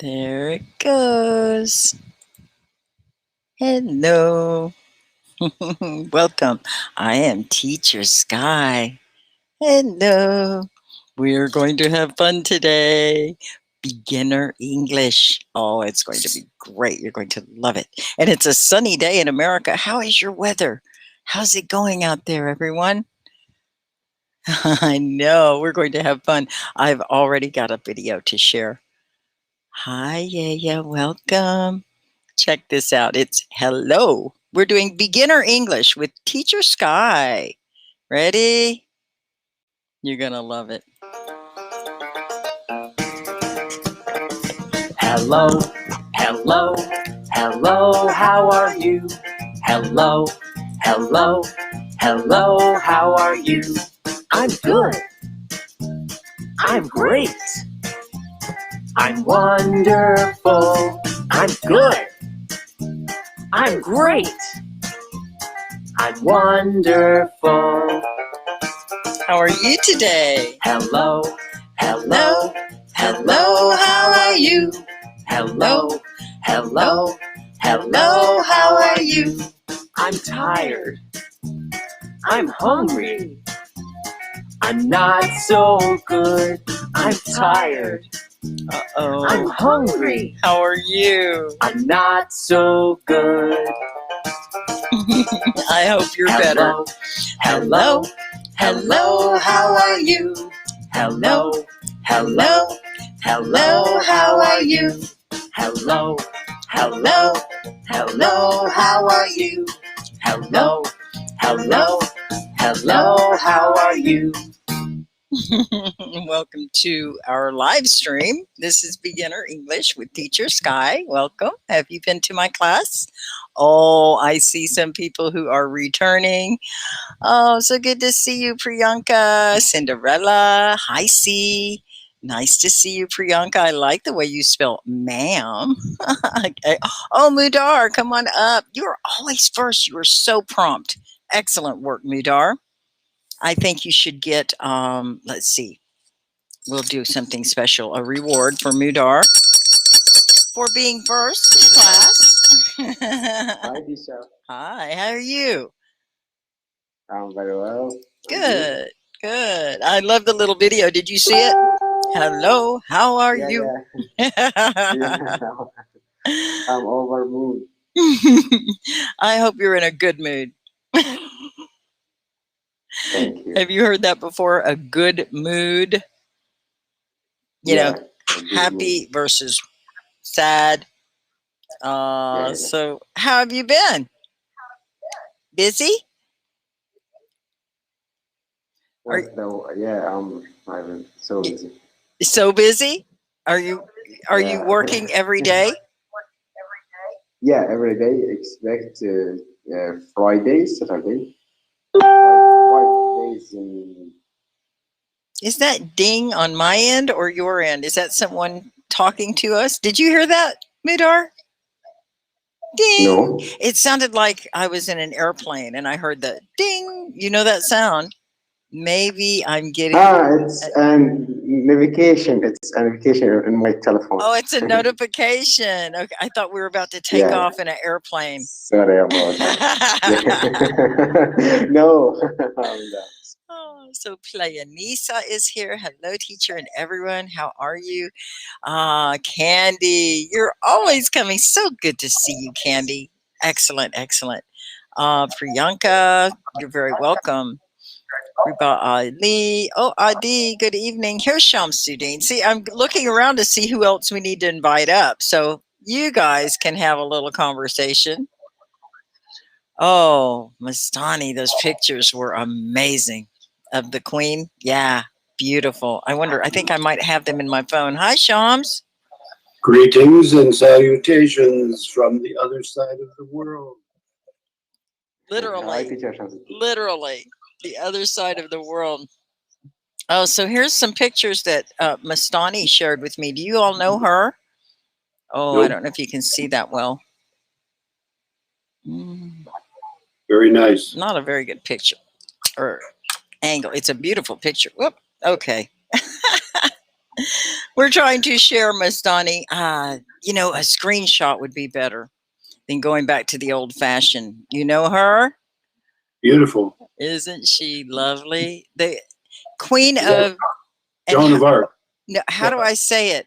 There it goes. Hello. Welcome. I am Teacher Sky. Hello. We're going to have fun today. Beginner English. Oh, it's going to be great. You're going to love it. And it's a sunny day in America. How is your weather? How's it going out there, everyone? I know. We're going to have fun. I've already got a video to share. Hi, yeah, welcome. Check this out. It's hello. We're doing beginner English with Teacher Sky. Ready? You're going to love it. Hello, hello, hello, how are you? Hello, hello, hello, how are you? I'm good. I'm great. I'm wonderful. I'm good. I'm great. I'm wonderful. How are you today? Hello, hello, hello, how are you? Hello, hello, hello, how are you? I'm tired. I'm hungry. I'm not so good. I'm tired. Uh-oh. I'm hungry. How are you? I'm not so good. I hope you're better. Hello, hello, how are you? Hello, hello, hello, how are you? Hello, hello, hello, how are you? Hello, hello, hello, how are you? Welcome to our live stream. This is Beginner English with Teacher Sky. Welcome. Have you been to my class? Oh, I see some people who are returning. Oh, so good to see you, Priyanka. Cinderella. Hi, C. Nice to see you, Priyanka. I like the way you spell ma'am. Okay. Oh, Mudar, come on up. You're always first. You are so prompt. Excellent work, Mudar. I think you should get, let's see, we'll do something special, a reward for Mudar for being first in class. Hi, Disha. Hi, how are you? I'm very well. Good, good. I love the little video. Did you see it? Hello, how are you? Yeah. I'm over mood. I hope you're in a good mood. Thank you. Have you heard that before? A good mood? You know, happy versus sad. So how have you been? Busy? I've been so busy. So busy? Are you working every day? Yeah, every day expect Friday, Saturday. 5 days in. Is that ding on my end or your end? Is that someone talking to us? Did you hear that, Mudar? Ding. No. It sounded like I was in an airplane and I heard the ding. You know that sound? Maybe I'm getting... it's a notification. It's a notification in my telephone. Oh, it's a notification. Okay, I thought we were about to take off in an airplane. Sorry about that. No. Oh, so Playa Nisa is here. Hello, teacher and everyone. How are you? Candy, you're always coming. So good to see you, Candy. Excellent, excellent. Priyanka, you're very welcome. Riba Ali. Oh, Adi, good evening. Here's Shamsuddin. See, I'm looking around to see who else we need to invite up. So you guys can have a little conversation. Oh, Mastani, those pictures were amazing. Of the Queen. Yeah, beautiful. I think I might have them in my phone. Hi, Shams. Greetings and salutations from the other side of the world. Literally, the other side of the world. Oh, so here's some pictures that Mastani shared with me. Do you all know her? Oh, nope. I don't know if you can see that well. Very nice. Not a very good picture or angle. It's a beautiful picture. Whoop. Okay. We're trying to share, Miss Donnie. You know, a screenshot would be better than going back to the old fashioned. You know her? Beautiful. Isn't she lovely? The queen Yeah. of, and Joan of Arc. no, how do I say it?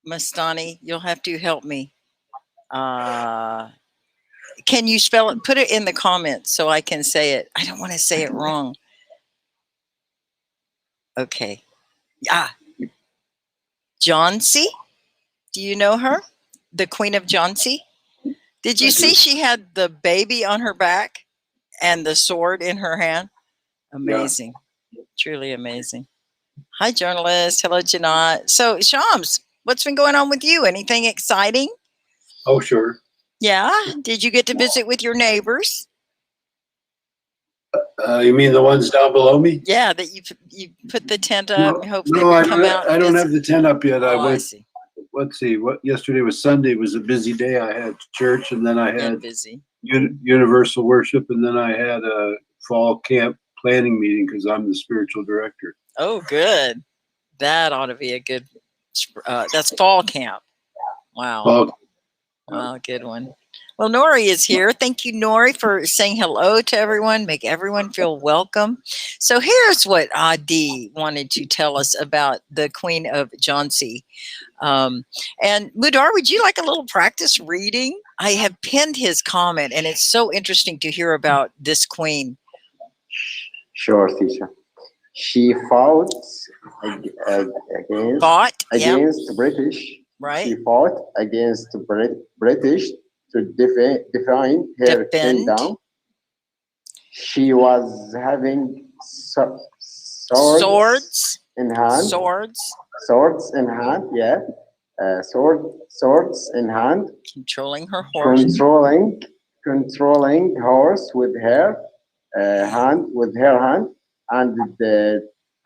Mastani, you'll have to help me. Can you spell it? Put it in the comments so I can say it. I don't want to say it wrong. Okay. Johnsy? Do you know her? The Queen of Johnsy? Did you see she had the baby on her back and the sword in her hand? Amazing. Yeah. Truly amazing. Hi, journalist. Hello, Janat. So, Shams, what's been going on with you? Anything exciting? Oh, sure. Yeah. Did you get to visit with your neighbors? You mean the ones down below me? Yeah, that you put the tent up and hope they No, would come out. I don't have the tent up yet. I see. Let's see. Yesterday was Sunday. It was a busy day. I had church, and then I had universal worship, and then I had a fall camp planning meeting because I'm the spiritual director. Oh, good. That ought to be a good. That's fall camp. Wow. Wow, good one. Well, Nori is here. Thank you, Nori, for saying hello to everyone. Make everyone feel welcome. So here's what Adi wanted to tell us about the Queen of Johnsy. And Mudar, would you like a little practice reading? I have pinned his comment, and it's so interesting to hear about this queen. Sure, teacher. She fought against the British. Right. She fought against the British to defend her kingdom. She was having swords in hand. Swords in hand, yeah. Swords in hand. Controlling her horse. Controlling horse with her hand, and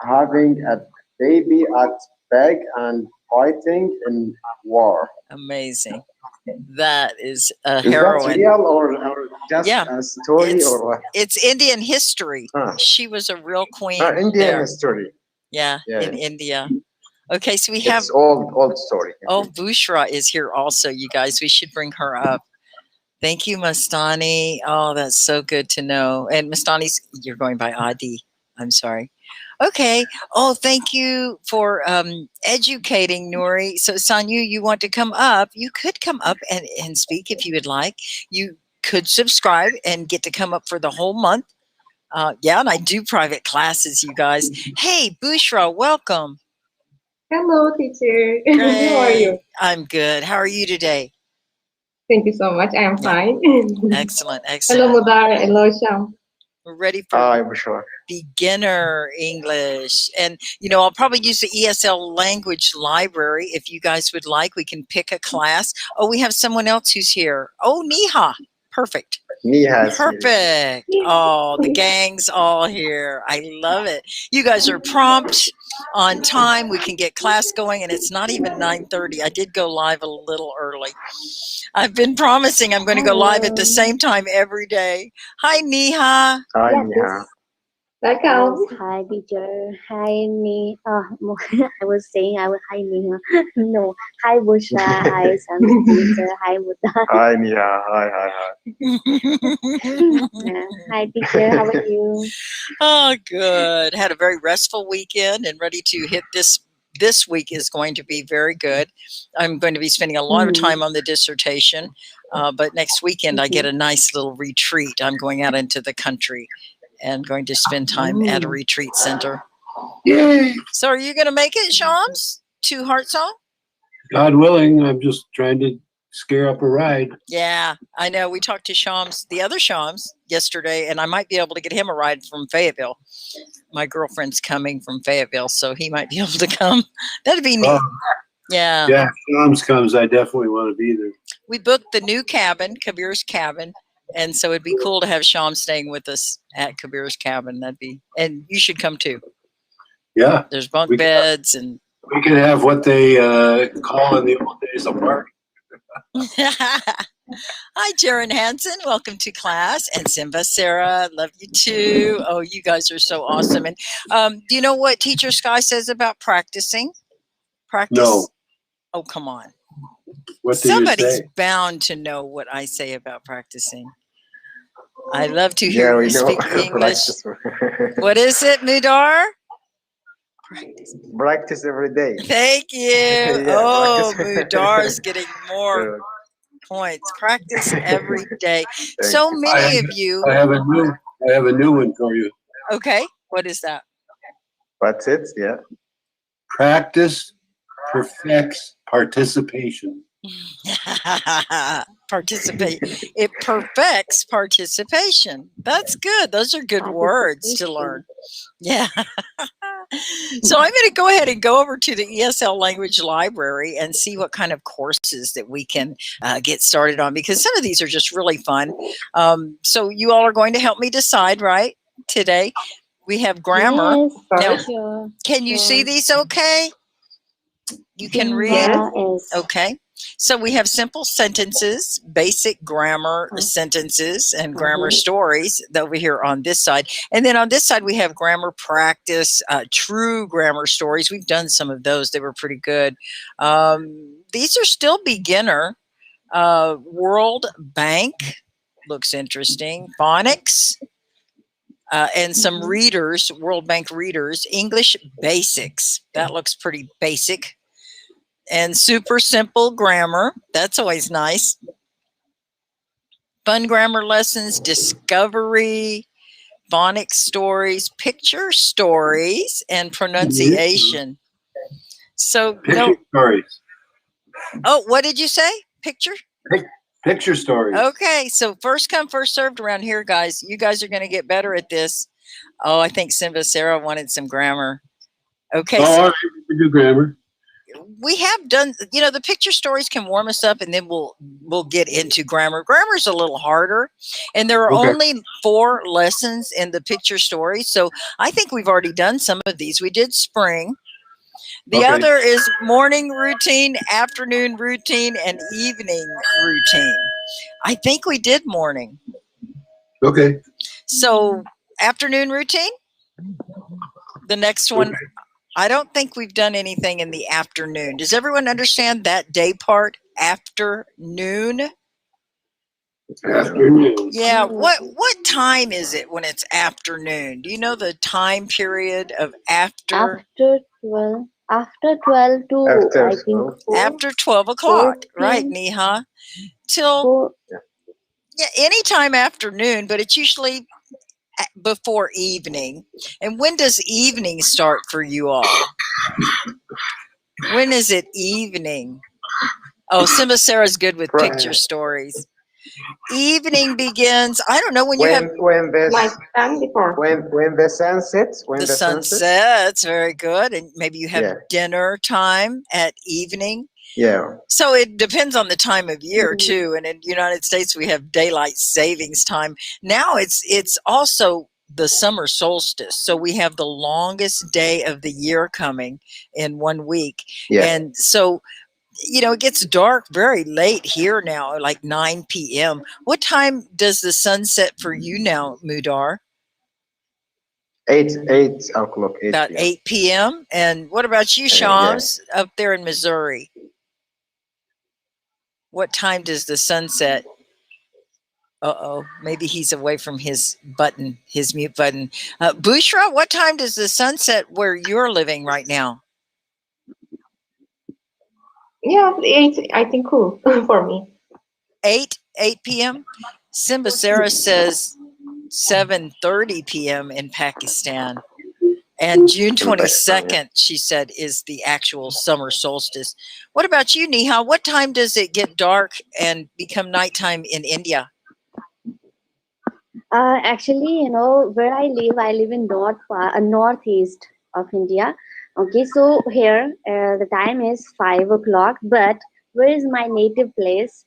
having a baby at back and fighting in war. Amazing. That is a heroine. That real or just a story or what? It's Indian history. She was a real queen. Indian history. Yeah, in India. Okay, so we have it's old story. Oh, Bushra is here also, you guys. We should bring her up. Thank you, Mastani. Oh, that's so good to know. And Mastani's, you're going by Adi. I'm sorry. Okay. Oh, thank you for educating, Nuri. So, Sanyu, you want to come up? You could come up and speak if you would like. You could subscribe and get to come up for the whole month. Yeah, and I do private classes, you guys. Hey, Bushra, welcome. Hello, teacher. How are you? I'm good. How are you today? Thank you so much. I am fine. Excellent. Hello, Mudar. Hello, Sham. We're ready for beginner English. And, you know, I'll probably use the ESL language library. If you guys would like, we can pick a class. Oh, we have someone else who's here. Oh, Neha. Perfect. Perfect. Oh, the gang's all here. I love it. You guys are prompt, on time. We can get class going, and it's not even 9:30. I did go live a little early. I've been promising I'm going to go live at the same time every day. Hi, Neha. Hi, Neha. Welcome. Hi, teacher. Hi, Neha. I was saying hi, Neha. No. Hi, Bushra. Hi, Sam teacher. Hi, Mudar. Hi, Neha. Hi. Hi, teacher. How are you? Oh, good. Had a very restful weekend and ready to hit this. This week is going to be very good. I'm going to be spending a lot of time on the dissertation, but next weekend I get a nice little retreat. I'm going out into the country and going to spend time at a retreat center. Yay! So are you going to make it, Shams, to Heart Song? God willing, I'm just trying to scare up a ride. Yeah, I know. We talked to Shams, the other Shams, yesterday, and I might be able to get him a ride from Fayetteville. My girlfriend's coming from Fayetteville, so he might be able to come. That'd be neat. Yeah. Yeah, if Shams comes, I definitely want to be there. We booked the new cabin, Kabir's cabin, and so it'd be cool to have Shams staying with us at Kabir's cabin. And you should come too. Yeah. There's bunk beds and we can have what they call in the old days a party. Hi, Jaron Hansen. Welcome to class. And Simba Sarah, love you too. Oh, you guys are so awesome. And do you know what Teacher Sky says about practicing? Practice. No. Oh, come on. What do you Somebody's say? bound to know what I say about practicing. I love to Yeah, hear we you know. speak English. Practice. What is it, Mudar? Practice. Practice every day. Thank you. Yeah, Oh, practice. Mudar's getting more Yeah. points. Practice every day. Thank So you. many of you. I have a new one for you. Okay, what is that? That's it. Yeah. Practice perfects participation. Participate. It perfects participation. That's good. Those are good words to learn. Yeah. So I'm going to go ahead and go over to the ESL Language Library and see what kind of courses that we can get started on, because some of these are just really fun. So you all are going to help me decide, right? Today we have grammar. Yes, Now, sure. can you see these okay? You can read? Yes. Okay. So we have simple sentences, basic grammar sentences, and grammar stories over here on this side. And then on this side, we have grammar practice, true grammar stories. We've done some of those. They were pretty good. These are still beginner. World Bank looks interesting. Phonics. And some readers, World Bank readers. English basics. That looks pretty basic. And super simple grammar. That's always nice. Fun grammar lessons, discovery, phonics stories, picture stories, and pronunciation. So Picture stories. Oh, what did you say? Picture? Picture stories. Okay, so first come, first served around here, guys. You guys are going to get better at this. Oh, I think Simba Sarah wanted some grammar. Okay. Oh, all right, we do grammar. We have done, you know, the picture stories can warm us up, and then we'll get into grammar. Grammar's a little harder, and there are only 4 lessons in the picture stories. So I think we've already done some of these. We did spring. The other is morning routine, afternoon routine, and evening routine. I think we did morning. Okay. So afternoon routine, the next one. I don't think we've done anything in the afternoon. Does everyone understand that day part? Afternoon? Afternoon. Yeah. What time is it when it's afternoon? Do you know the time period of after? After 12. After 12 to, I think, 4. After 12 o'clock. Right, Neha? Till, yeah, anytime afternoon, but it's usually before evening. And when does evening start for you all? When is it evening? Oh, Simba Sarah's good with picture stories. Evening begins. I don't know when you have like before. When the sun sets. The sun sets. Very good. And maybe you have dinner time at evening. Yeah. So it depends on the time of year too. And in the United States, we have daylight savings time. Now it's also the summer solstice. So we have the longest day of the year coming in 1 week. Yeah. And so, you know, it gets dark very late here now, like 9 p.m. What time does the sun set for you now, Mudar? 8 o'clock. About 8 p.m. And what about you, Shams, up there in Missouri? What time does the sun set? Uh-oh, maybe he's away from his button, his mute button. Bushra, what time does the sun set where you're living right now? Yeah, 8, I think cool for me. 8 p.m.? Simba Sarah says 7:30 p.m. in Pakistan. And June 22nd, she said, is the actual summer solstice. What about you, Neha? What time does it get dark and become nighttime in India? Actually, you know, where I live in northeast of India. Okay, so here the time is 5 o'clock, but where is my native place?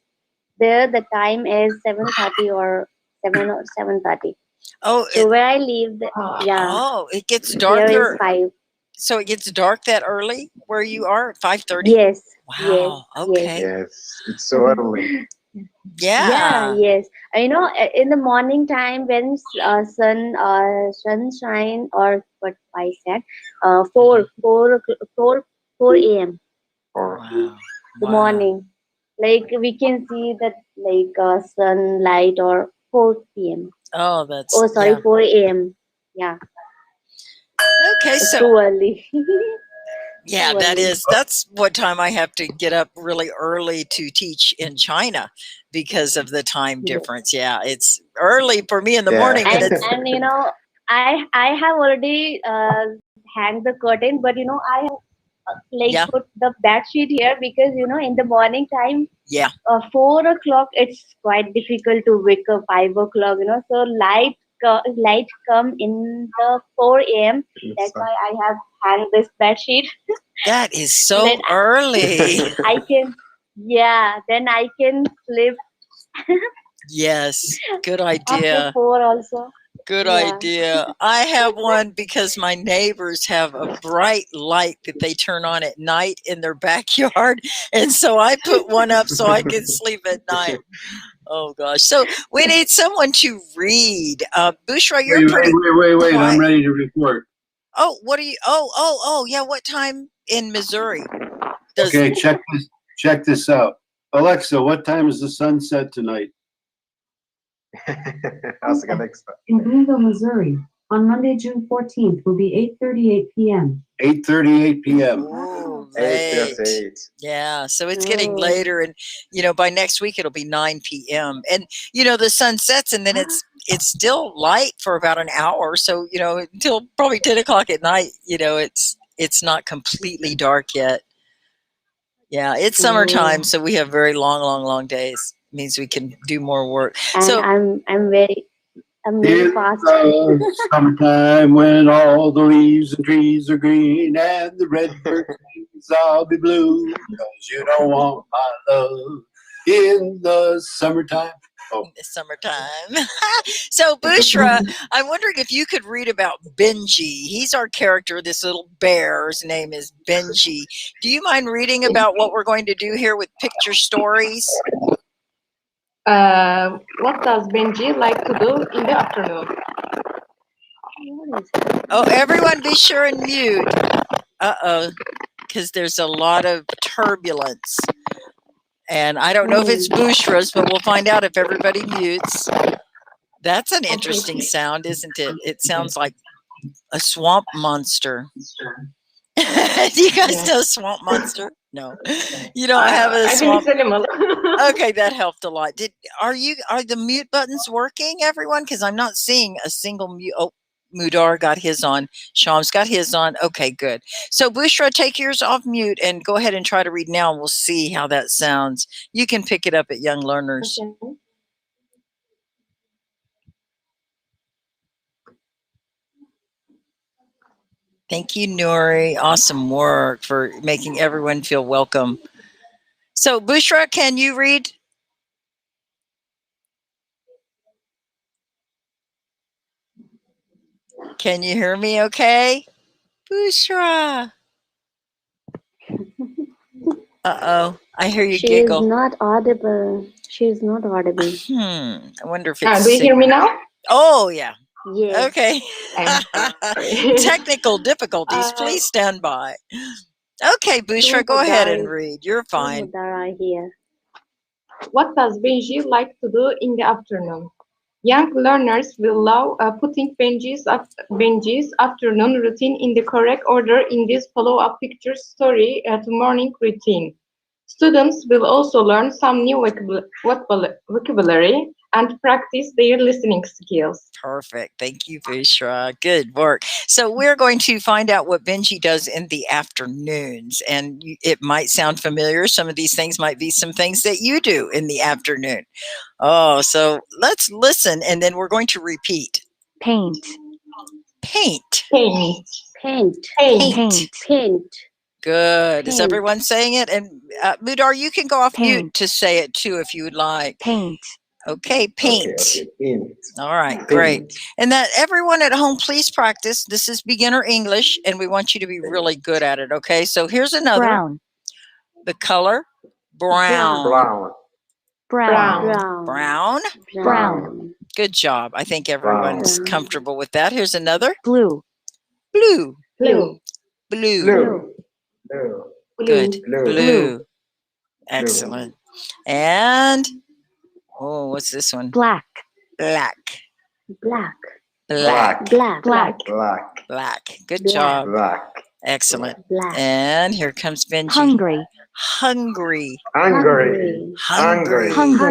There the time is 7:30 or 7:30. Oh, so where I live, Oh, it gets darker. There is 5. So it gets dark that early where you are at 5:30? Yes. Wow. Yes, okay. Yes, it's so early. Yes. You know, in the morning time when sunshine, or what I said, 4 a.m. Wow. The morning. Like we can see that sunlight or 4 p.m. Oh, that's Oh, sorry, yeah. 4 a.m. Yeah, Okay, it's so too early. yeah, Too early. that's what time I have to get up really early to teach in China because of the time Yeah. difference. Yeah, it's early for me in the Yeah. morning, and And it's you know, I have already hang the curtain, but you know, I have yeah, put the bed sheet here because you know, in the morning time, yeah. 4 o'clock, it's quite difficult to wake up 5 o'clock. You know, so light come in the 4 a.m. That's why I have hang this bed sheet. That is Then so early. I can, yeah, then I can sleep Yes, good after idea. 4 also. Good Yeah. idea. I have one because my neighbors have a bright light that they turn on at night in their backyard. And so I put one up so I can sleep at night. Oh gosh. So we need someone to read. Bushra, you're pretty Wait. I'm quiet. ready to report. Oh, what are you? Oh, yeah. What time in Missouri does? Okay, check this out. Alexa, what time is the sunset tonight? Ask Alexa. In Greenville, Missouri, on Monday, June 14th, will be 8:38 p.m. 8:38 p.m. Ooh, late. 8:38. Yeah, so it's getting Oh. later, and by next week it'll be 9 p.m. And the sun sets, and then it's still light for about an hour. So until probably 10 o'clock at night, it's not completely dark yet. Yeah, it's summertime, so we have very long days. It means we can do more work. And So I'm very In fast. the summertime when all the leaves and trees are green and the red bird sings, I'll be blue because you don't want my love in the summertime. in the summertime. So Bushra, I'm wondering if you could read about Benji. He's our character. This little bear's name is Benji. Do you mind reading about what we're going to do here with picture stories? What does Benji like to do in the afternoon? Oh, everyone be sure and mute. Uh-oh, because there's a lot of turbulence. And I don't know if it's Bushra's, but we'll find out if everybody mutes. That's an interesting sound, isn't it? It sounds like a swamp monster. Do you guys know swamp monster? No. You don't have a swamp. I think it's animal. Okay, that helped a lot. Are the mute buttons working, everyone? Because I'm not seeing a single mute. Oh, Mudar got his on. Sham's got his on. Okay, good. So Bushra, take yours off mute and go ahead and try to read now, and we'll see how that sounds. You can pick it up at Young Learners. Okay. Thank you, Nuri. Awesome work for making everyone feel welcome. So Bushra, can you read? Can you hear me okay? Bushra. Uh-oh. I hear you giggle. She's not audible. She's not audible. I wonder if it's Do you hear me now? Oh, yeah. Yes. Okay. I'm Technical difficulties. Please stand by. Okay, Bushra, go ahead and read. You're fine. Mudara here. What does Benji like to do in the afternoon? Young learners will love putting Benji's afternoon routine in the correct order in this follow-up picture story to morning routine. Students will also learn some new vocabulary and practice their listening skills. Perfect. Thank you, Bushra. Good work. So we're going to find out what Benji does in the afternoons. And it might sound familiar. Some of these things might be some things that you do in the afternoon. Oh, so let's listen, and then we're going to repeat. Paint. Paint. Paint. Paint. Paint. Paint. Good. Is Paint. everyone saying it? And Mudar, you can go off Paint. mute to say it too if you would like. Paint. Okay, paint. Okay, paint. All right, Paint. great. And that everyone at home, please practice. This is beginner English, and we want you to be really good at it, okay? So here's another. Brown. The color, brown. Brown. Brown. Brown. Brown. Brown. Good job. I think everyone's Brown. comfortable with that. Here's another. Blue. Blue. Blue. Blue. Blue. Blue. Good. Blue. Blue. Excellent. And, oh, what's this one? Black. Black. Black. Black. Black. Black. Black. Black. Good Black. job. Black. Excellent. Black. And here comes Benji. Hungry. Hungry. Hungry. Hungry. Hungry.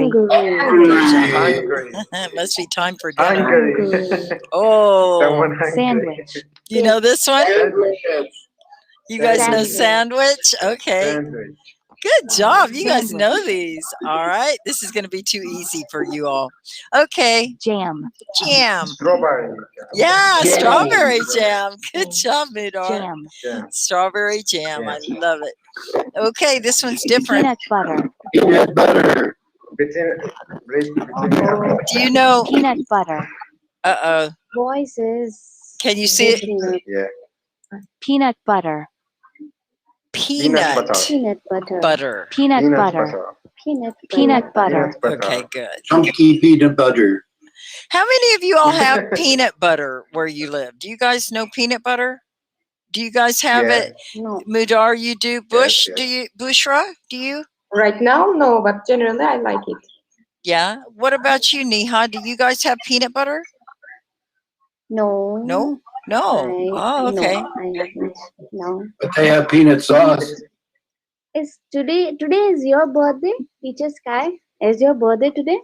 Hungry. Must be time for dinner. Hungry. Oh, Someone hungry. Sandwich. you know this one? You guys know Sandwich. sandwich? Okay. Sandwich. Good job. You guys Sandwich. know these. All right. This is going to be too easy for you all. Okay. Jam. Jam. Strawberry. Yeah, Jam. strawberry jam. Good job, Mudar. Jam. Yeah. Strawberry jam. Yeah. I love it. Okay, this one's different. Peanut butter. Peanut butter. Between Do you know? Peanut butter. Uh-oh. Voices. Can you see it? yeah. Peanut butter. Peanut Peanut butter. butter. Peanut Peanut butter. butter. Peanut butter. Peanut butter. Okay, good. Chunky peanut butter. How many of you all have peanut butter where you live? Do you guys know peanut butter? Do you guys have Yeah. it? No. Mudar, you do. Bush, yes. do you? Bushra, do you? Right now, no, but generally I like it. Yeah. What about you, Neha? Do you guys have peanut butter? No. No? No. Oh, okay. No, I haven't. No. But they have peanut sauce. Is today is your birthday, Teacher Sky? Is your birthday today?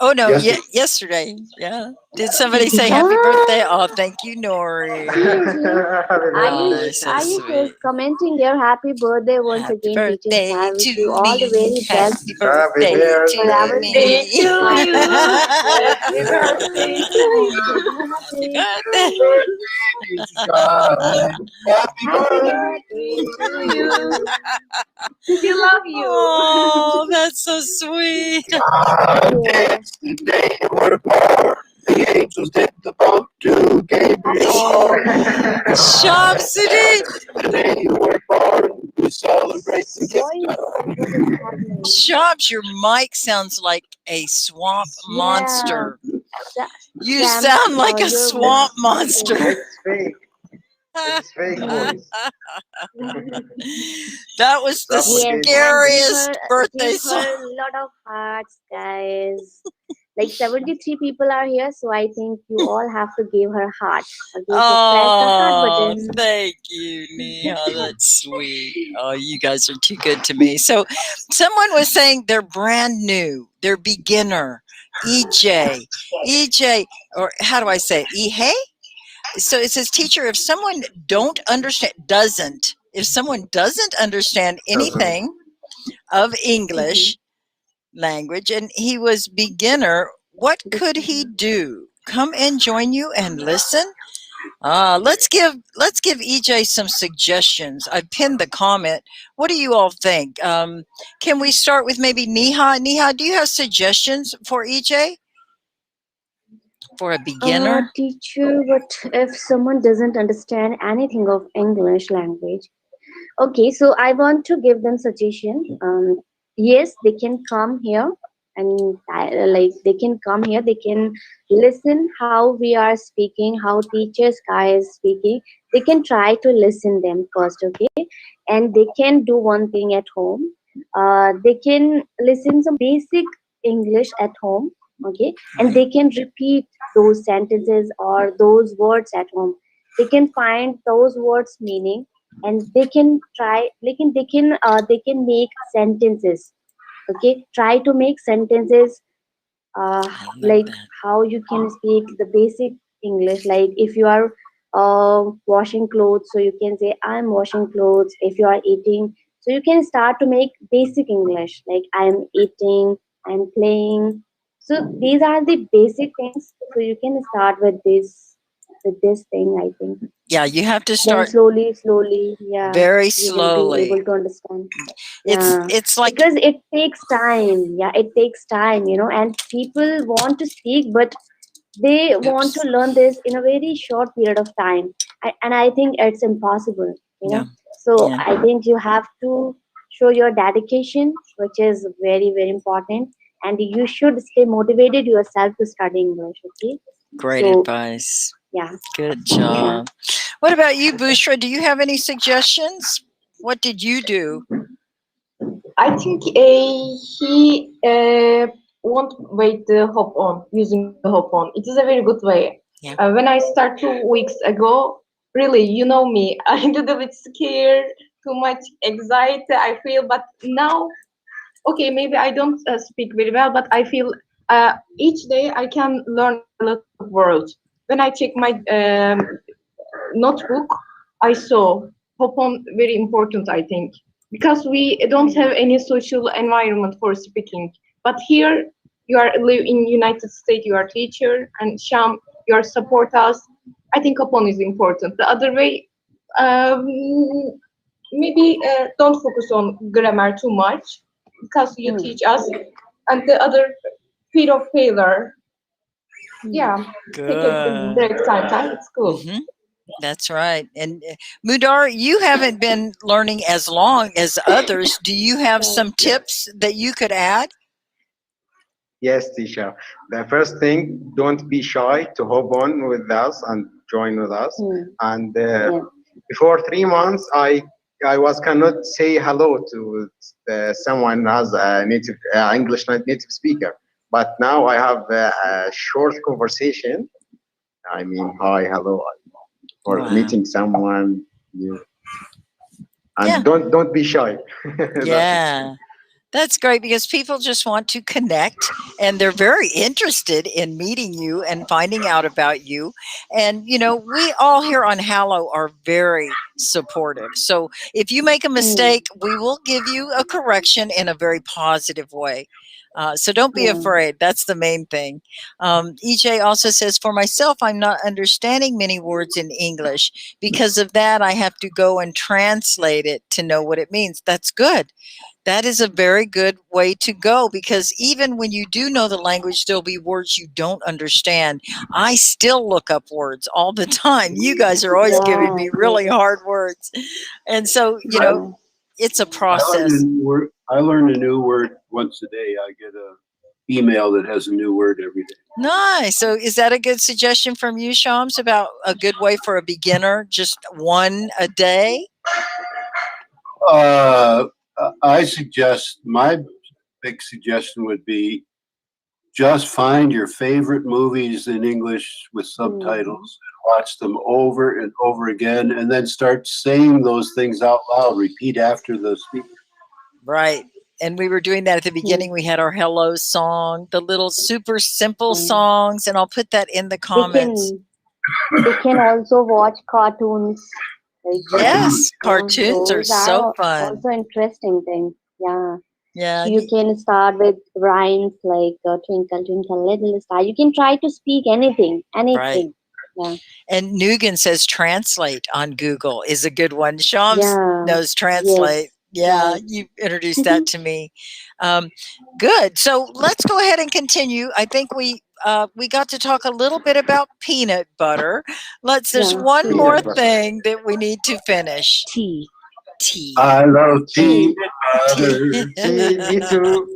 Oh, no. Yes. Yesterday. Yeah. Did somebody say happy Ah. birthday? Oh, thank you, Nori. Are you sweet. commenting your happy birthday once Happy again, Teacher birthday Sky? Wish to you all the very me. best. Happy birthday to Happy me. birthday to you. Happy birthday to you. Happy Happy birthday. To you. We love you. Oh, that's so sweet. Yes. They were born. The angels did the bump to Gabriel. Shamsuddin. They were born. We celebrate the gift Voice. What is happening? Shams, your mic sounds like a swamp monster. You Sam, sound like a your swamp voice- monster. It's fake. It's fake voice. That was the Yes, scariest birthday Give song. her a lot of hearts, guys. Like 73 people are here, so I think you all have to give her heart. Okay, so press the heart Oh, button. thank you, Neha. That's sweet. Oh, you guys are too good to me. So, someone was saying they're brand new, they're beginner. EJ, or how do I say it? Ehe? So it says, teacher, if someone if someone doesn't understand anything of English language and he was beginner, what could he do? Come and join you and listen? Let's give EJ some suggestions. I pinned the comment. What do you all think? Can we start with maybe Neha? Neha, do you have suggestions for EJ? For a beginner? Teacher, but if someone doesn't understand anything of English language, okay, so I want to give them suggestion. Yes, they can come here and they can come here. They can listen how we are speaking, how Teacher Sky is speaking. They can try to listen them first, okay, and they can do one thing at home. They can listen some basic English at home, okay, and they can repeat those sentences or those words at home. They can find those words meaning, and they can try. They can make sentences. Okay, try to make sentences like that. how you can speak the basic English. Like if you are washing clothes, so you can say I'm washing clothes. If you are eating, so you can start to make basic English like I'm eating, I'm playing. So these are the basic things. So you can start with this thing, I think. Yeah, you have to Then start slowly, yeah, very you will be slowly. able to understand. Yeah, It's like, because it takes time. Yeah, it takes time, and people want to speak, but they want to learn this in a very short period of time. And I think it's impossible, Yeah. So Yeah. I think you have to show your dedication, which is very, very important. And you should stay motivated yourself to study English, okay? Great So, advice. yeah. Good job. What about you, Bushra? Do you have any suggestions? What did you do? I think he won't wait the hop on, using the hop on. It is a very good way. Yeah. When I start 2 weeks ago, really, you know me, I'm a little bit scared, too much anxiety I feel, but now, okay, maybe I don't speak very well, but I feel each day I can learn a lot of words. When I check my notebook, I saw hop on very important, I think, because we don't have any social environment for speaking. But here you are live in United States, you are teacher, and Sham, you are support us. I think hop on is important. The other way, um, maybe don't focus on grammar too much because you teach us. And the other, fear of failure. Yeah, take a Good. break time. It's cool. Hmm. That's right. And Mudar, you haven't been learning as long as others. Do you have some tips that you could add? Yes, teacher. The first thing, don't be shy to hop on with us and join with us. And before 3 months, I was cannot say hello to someone as a native English native speaker. But now I have a short conversation. I mean, hi, hello, or Wow. meeting someone new. And Yeah. don't be shy. Yeah. That's great because people just want to connect and they're very interested in meeting you and finding out about you. And, you know, we all here on Hallow are very supportive. So if you make a mistake, we will give you a correction in a very positive way. So don't be afraid. That's the main thing. EJ also says, for myself, I'm not understanding many words in English. Because of that, I have to go and translate it to know what it means. That's good. That is a very good way to go because even when you do know the language, there'll be words you don't understand. I still look up words all the time. You guys are always giving me really hard words. And so, you know, it's a process. I learn a new word once a day. I get a email that has a new word every day. Nice. So is that a good suggestion from you, Shams, about a good way for a beginner? Just one a day? I suggest, my big suggestion would be just find your favorite movies in English with subtitles and watch them over and over again, and then start saying those things out loud. Repeat after the speaker. Right. And we were doing that at the beginning. We had our hello song, the little super simple songs, and I'll put that in the comments. They can also watch cartoons. Like, yes, cartoons are so fun. Also interesting things. Yeah. Yeah. So you can start with rhymes like Twinkle, Twinkle, Little Star. You can try to speak anything. Right. Yeah. And Nugan says translate on Google is a good one. Shams knows translate. Yes. Yeah, you introduced that to me. Good. So let's go ahead and continue. I think we got to talk a little bit about peanut butter. There's one more thing that we need to finish. Tea. I love peanut butter. Me too.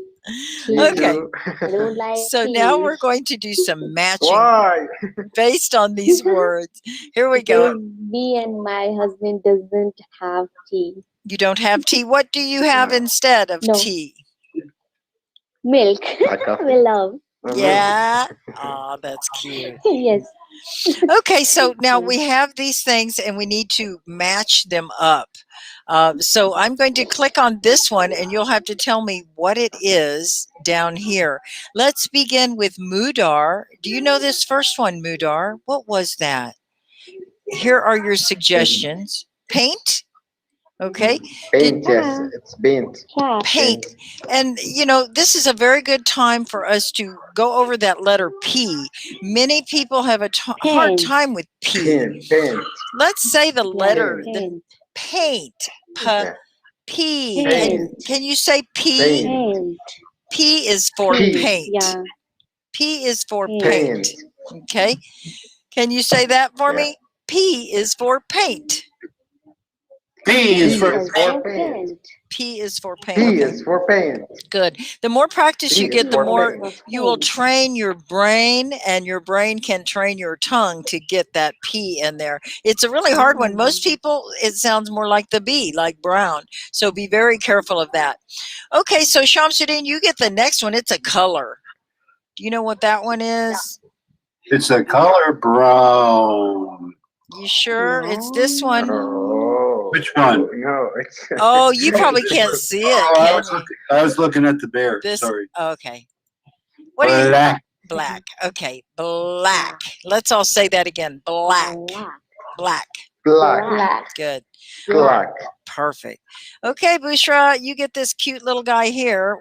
Okay. I don't like so tea. now we're going to do some matching Why? based on these words. Here we go. Me and my husband doesn't have tea. You don't have tea. What do you have instead of tea? Milk. We love. Yeah. Oh, that's cute. Yes. Okay, so now we have these things and we need to match them up. So I'm going to click on this one and you'll have to tell me what it is down here. Let's begin with Mudar. Do you know this first one, Mudar? What was that? Here are your suggestions. Paint? Okay. Paint, yes, it's paint. Paint. And, you know, this is a very good time for us to go over that letter P. Many people have a hard time with P. Paint. Let's say the letter, the paint. P. Can you say P? Paint. P is for paint. Yeah. P is for paint. Okay. Can you say that for me? P is for paint. P is for Is for paint. P is for paint. P Okay. is for paint. Good. The more practice you P get, is the for more paint. you will train your brain, and your brain can train your tongue to get that P in there. It's a really hard one. Most people, it sounds more like the B, like brown. So be very careful of that. Okay, so Shamsuddin, you get the next one. It's a color. Do you know what that one is? It's a color brown. You sure? It's this one. Oh. Which one? No, it's Oh, you probably can't see it, Oh, can you? I was looking at the bear. This. Sorry. Okay. What do you? Black. Black. Okay, black. Let's all say that again. Black. Black. black. Good. Black. Perfect. Okay, Bushra, you get this cute little guy here.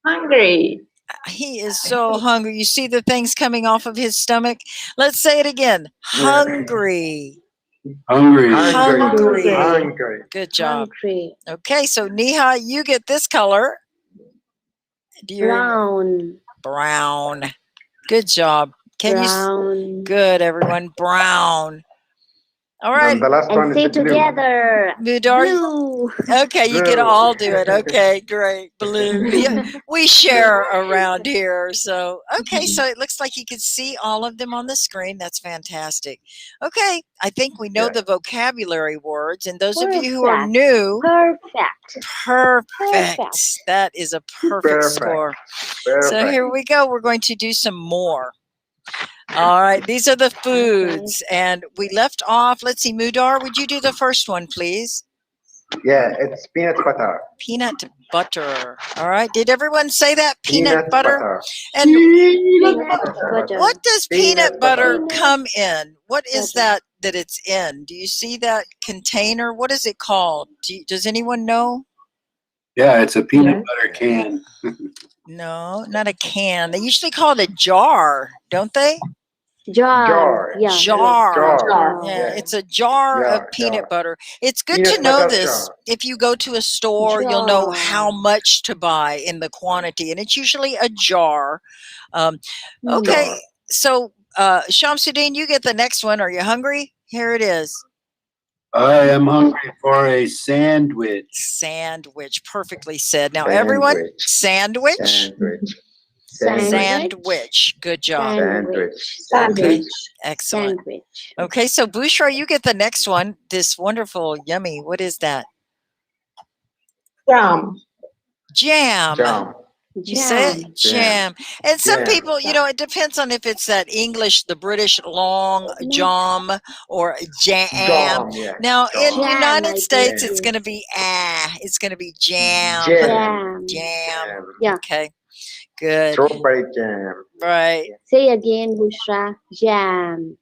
Hungry. He is so hungry. You see the things coming off of his stomach? Let's say it again. Hungry. Hungry. Hungry. Hungry. Good job. Hungry. Okay, so Neha, you get this color. Brown. Brown. Good job. Can you? Brown. Good, everyone. Brown. All right. And the last one And is say blue. together. Mudar, Blue. okay, you can Blue. all do it. Okay, great. Blue. We share around here. So, okay, so it looks like you can see all of them on the screen. That's fantastic. Okay, I think we know Yeah. the vocabulary words. And those of you who are Perfect. new, Perfect. perfect. That is a perfect Perfect. score. Perfect. So here we go. We're going to do some more. All right, these are the foods. And we left off, let's see, Mudar, would you do the first one, please? Yeah, it's peanut butter. Peanut butter. All right, did everyone say that? Peanut butter? And Peanut butter. what does Peanut peanut butter butter. come in? What is Butter. that it's in? Do you see that container? What is it called? Does anyone know? Yeah, it's a peanut butter can. No, not a can. They usually call it a jar, don't they? Jar. Jar. Yeah. Jar. Yeah, Yeah. it's a jar Jar, of peanut jar. butter. It's good Peanut to know butter this. jar. If you go to a store, you'll know Jar. how much to buy in the quantity, and it's usually a jar. Okay, Jar. so Shamsuddin, you get the next one. Are you hungry? Here it is. I am hungry for a sandwich. Sandwich. Perfectly said. Now, everyone, sandwich. Sandwich. Sandwich. Good job. Sandwich. Okay. Excellent. Sandwich. Okay, so Bushra, you get the next one. This wonderful, yummy. What is that? Jam. Jam. Jam. You say it? Jam. And some people, you know, it depends on if it's that English, the British long jam or jam. Jam, yeah. Now, in Jam. United States, jam. it's going to be it's going to be jam. Jam. Jam. Yeah. Okay. Good. Strawberry jam. Right. Say again, Bushra. Jam.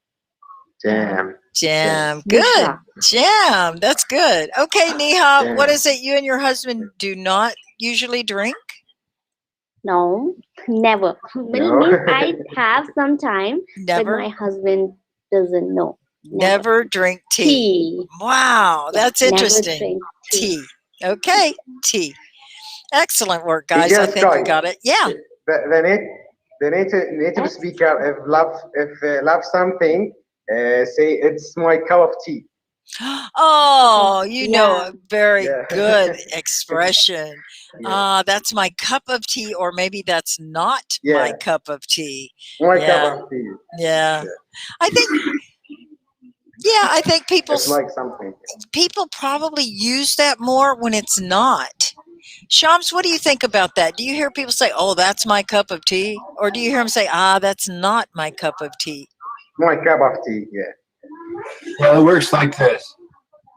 Jam. Jam. Good. Bushra. Jam. That's good. Okay, Neha, Jam. what is it you and your husband do not usually drink? No, never. No. I have some time, but Never. my husband doesn't know. Never drink tea. Tea. Wow, that's Never interesting. drink Tea. Okay, tea. Excellent work, guys. Yes, I think we guys. got it. Yeah. The native speaker, if love something, say it's my cup of tea. Oh, you know, Yeah. a very Yeah. good expression. Yeah. That's my cup of tea, or maybe that's not Yeah. my cup of tea. My Yeah. cup of tea. Yeah. Yeah. I think It's like something. people probably use that more when it's not. Shams, what do you think about that? Do you hear people say, "Oh, that's my cup of tea," or do you hear them say, "Ah, that's not my cup of tea"? My cup of tea. Yeah. Well, it works like this.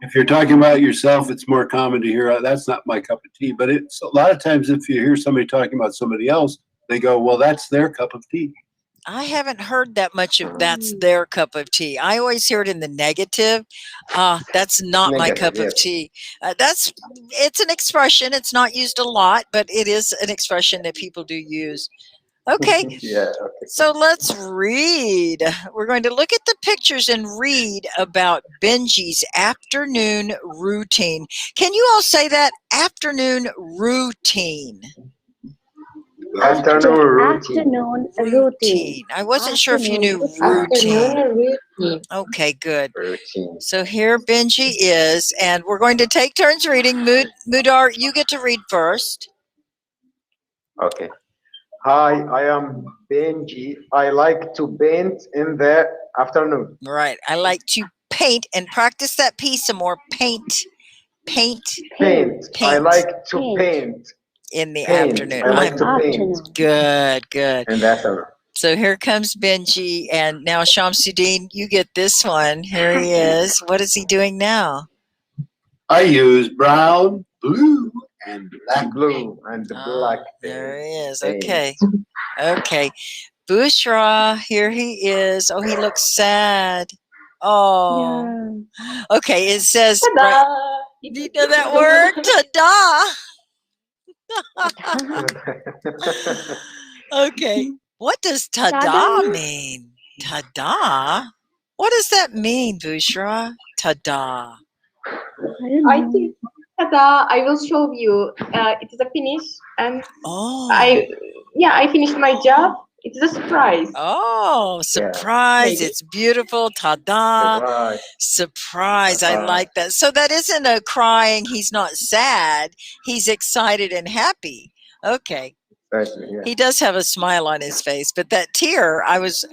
If you're talking about yourself, it's more common to hear, that's not my cup of tea. But it's a lot of times if you hear somebody talking about somebody else, they go, well, that's their cup of tea. I haven't heard that much of "that's their cup of tea." I always hear it in the negative. That's not my Negative, cup of yes. tea. It's an expression. It's not used a lot, but it is an expression that people do use. Okay, Yeah. Okay. so let's read. We're going to look at the pictures and read about Benji's afternoon routine. Can you all say that? Afternoon routine. Afternoon routine. Afternoon routine. I wasn't sure if you knew Afternoon routine. routine. Okay, good. Routine. So here Benji is, and we're going to take turns reading. Mudar, you get to read first. Okay. Hi, I am Benji. I like to paint in the afternoon. Right. I like to paint and practice that P some more. Paint. Paint. I like to paint. In the Paint. afternoon. I like to paint Good, good. in the afternoon. So here comes Benji, and now Shamsuddin, you get this one. Here he is. What is he doing now? I use brown, blue, and black. Blue and black. There he is. paint. Okay. Okay. Bushra, here he is. Oh, he looks sad. Oh. Okay, it says, right, do you know that word? Ta-da. Okay. What does ta-da mean? Ta-da? What does that mean, Bushra? Ta-da. I think that I will show you. It is a finish, and Oh. I finished my job. It is a surprise. Oh, surprise. It's beautiful. Ta-da. Surprise. I like that. So that isn't a crying, he's not sad. He's excited and happy. Okay. He does have a smile on his face, but that tear,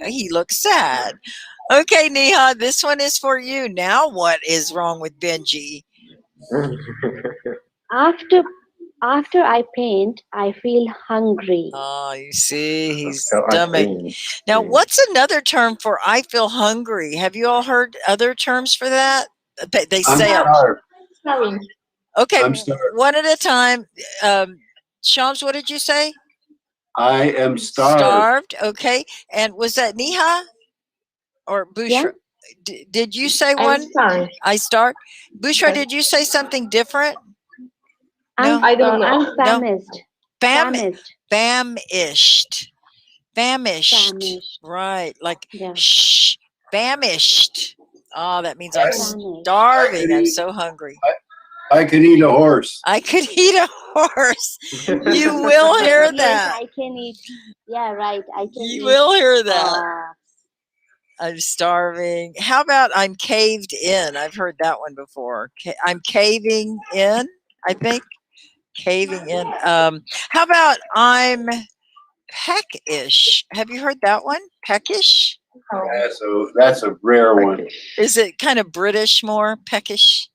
he looks sad. Okay, Neha, this one is for you. Now what is wrong with Benji? After I paint, I feel hungry. Oh, you see, he's stomach. Now, what's another term for I feel hungry? Have you all heard other terms for that? They say Starving. Okay, one at a time. Shams, what did you say? I am starved. Starved. Okay, and was that Neha or Bushra? Yeah. Did you say one? I starved. Bushra, did you say something different? No, I don't know. I'm famished. Famished. Right, like famished. Oh, that means I'm starving. I'm so hungry. I could eat a horse. I could eat a horse. You will hear that. Yes, I can eat. Yeah, right. I can. You will hear that. I'm starving. How about I'm caved in? I've heard that one before. I'm caving in, I think. Caving in. How about I'm peckish? Have you heard that one? Peckish? Yeah, so that's a rare one. Is it kind of British more? Peckish?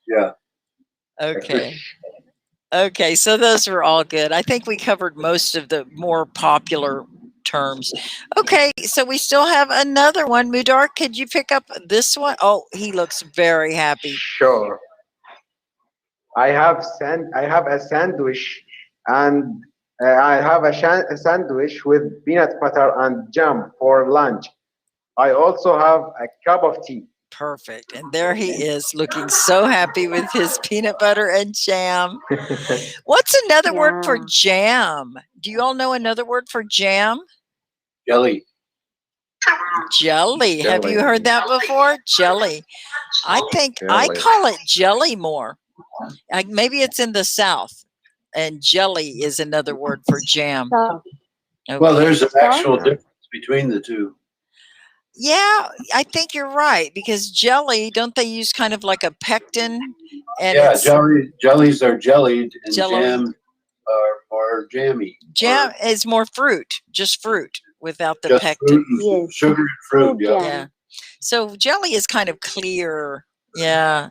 Yeah. Okay. Okay, so those were all good. I think we covered most of the more popular terms. Okay, so we still have another one. Mudar, could you pick up this one? Oh, he looks very happy. Sure. I have a sandwich, and I have a sandwich with peanut butter and jam for lunch. I also have a cup of tea. Perfect. And there he is looking so happy with his peanut butter and jam. What's another word for jam? Do you all know another word for jam? Jelly. Jelly. Have you heard that before? Jelly. I think I call it jelly more. Maybe it's in the South. And jelly is another word for jam. Okay. Well, there's an actual difference between the two. Yeah, I think you're right, because jelly, don't they use kind of like a pectin? And yeah, jellies are jellied, and jello. Jam are more jammy. Jam is more fruit, just fruit without the just pectin. Fruit sugar and fruit, yeah. So jelly is kind of clear. Yeah,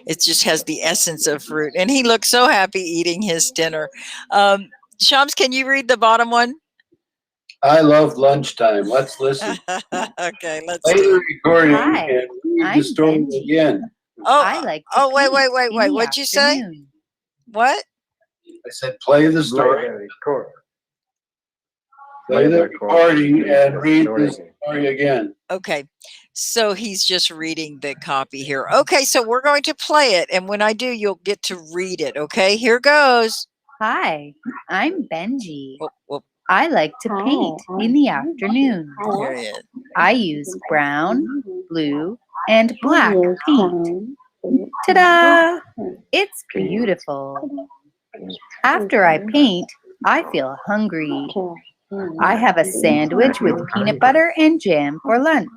it just has the essence of fruit. And he looks so happy eating his dinner. Shams, can you read the bottom one? I love lunchtime. Let's listen. Okay, let's play the recording and read the story Benji. again. Oh, I like wait. What'd you say? What? I said play the story. Play the recording and read the story again. Okay, so he's just reading the copy here. Okay, so we're going to play it, and when I do, you'll get to read it. Okay, here goes. Hi, I'm Benji. Whoop. I like to paint in the afternoon. Here he is. I use brown, blue, and black paint. Ta-da! It's beautiful. After I paint, I feel hungry. Okay. I have a sandwich with peanut butter and jam for lunch.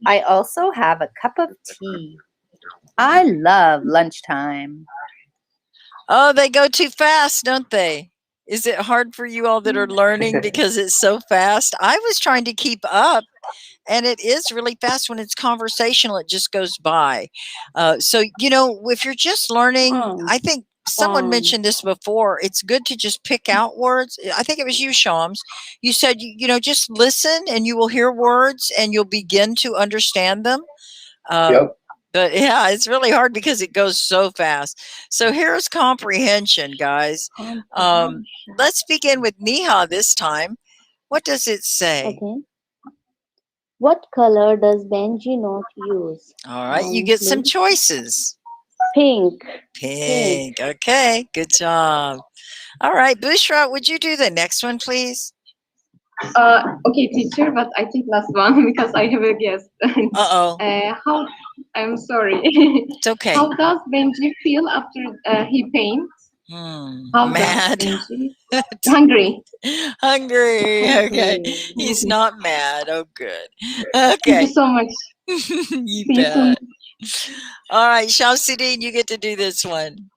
I also have a cup of tea. I love lunchtime. Oh, they go too fast, don't they? Is it hard for you all that are learning because it's so fast? I was trying to keep up, and it is really fast when it's conversational. It just goes by. So, if you're just learning, I think someone mentioned this before. It's good to just pick out words. I think it was you, Shams. You said, just listen and you will hear words and you'll begin to understand them. Yep. But yeah, it's really hard because it goes so fast. So here's comprehension, guys. Let's begin with Neha this time. What does it say? Okay. What color does Benji not use? All right, you get some Please. choices. Pink. Pink. Okay, good job. All right, Bushra, would you do the next one, please? Okay, teacher, but I think last one because I have a guest. Uh-oh. How? I'm sorry. It's okay. How does Benji feel after he paints? How Mad. does Benji? Hungry. Hungry. Okay. He's not mad. Oh, good. Okay. Thank you so much. You bet. All right, Shamsuddin, you get to do this one.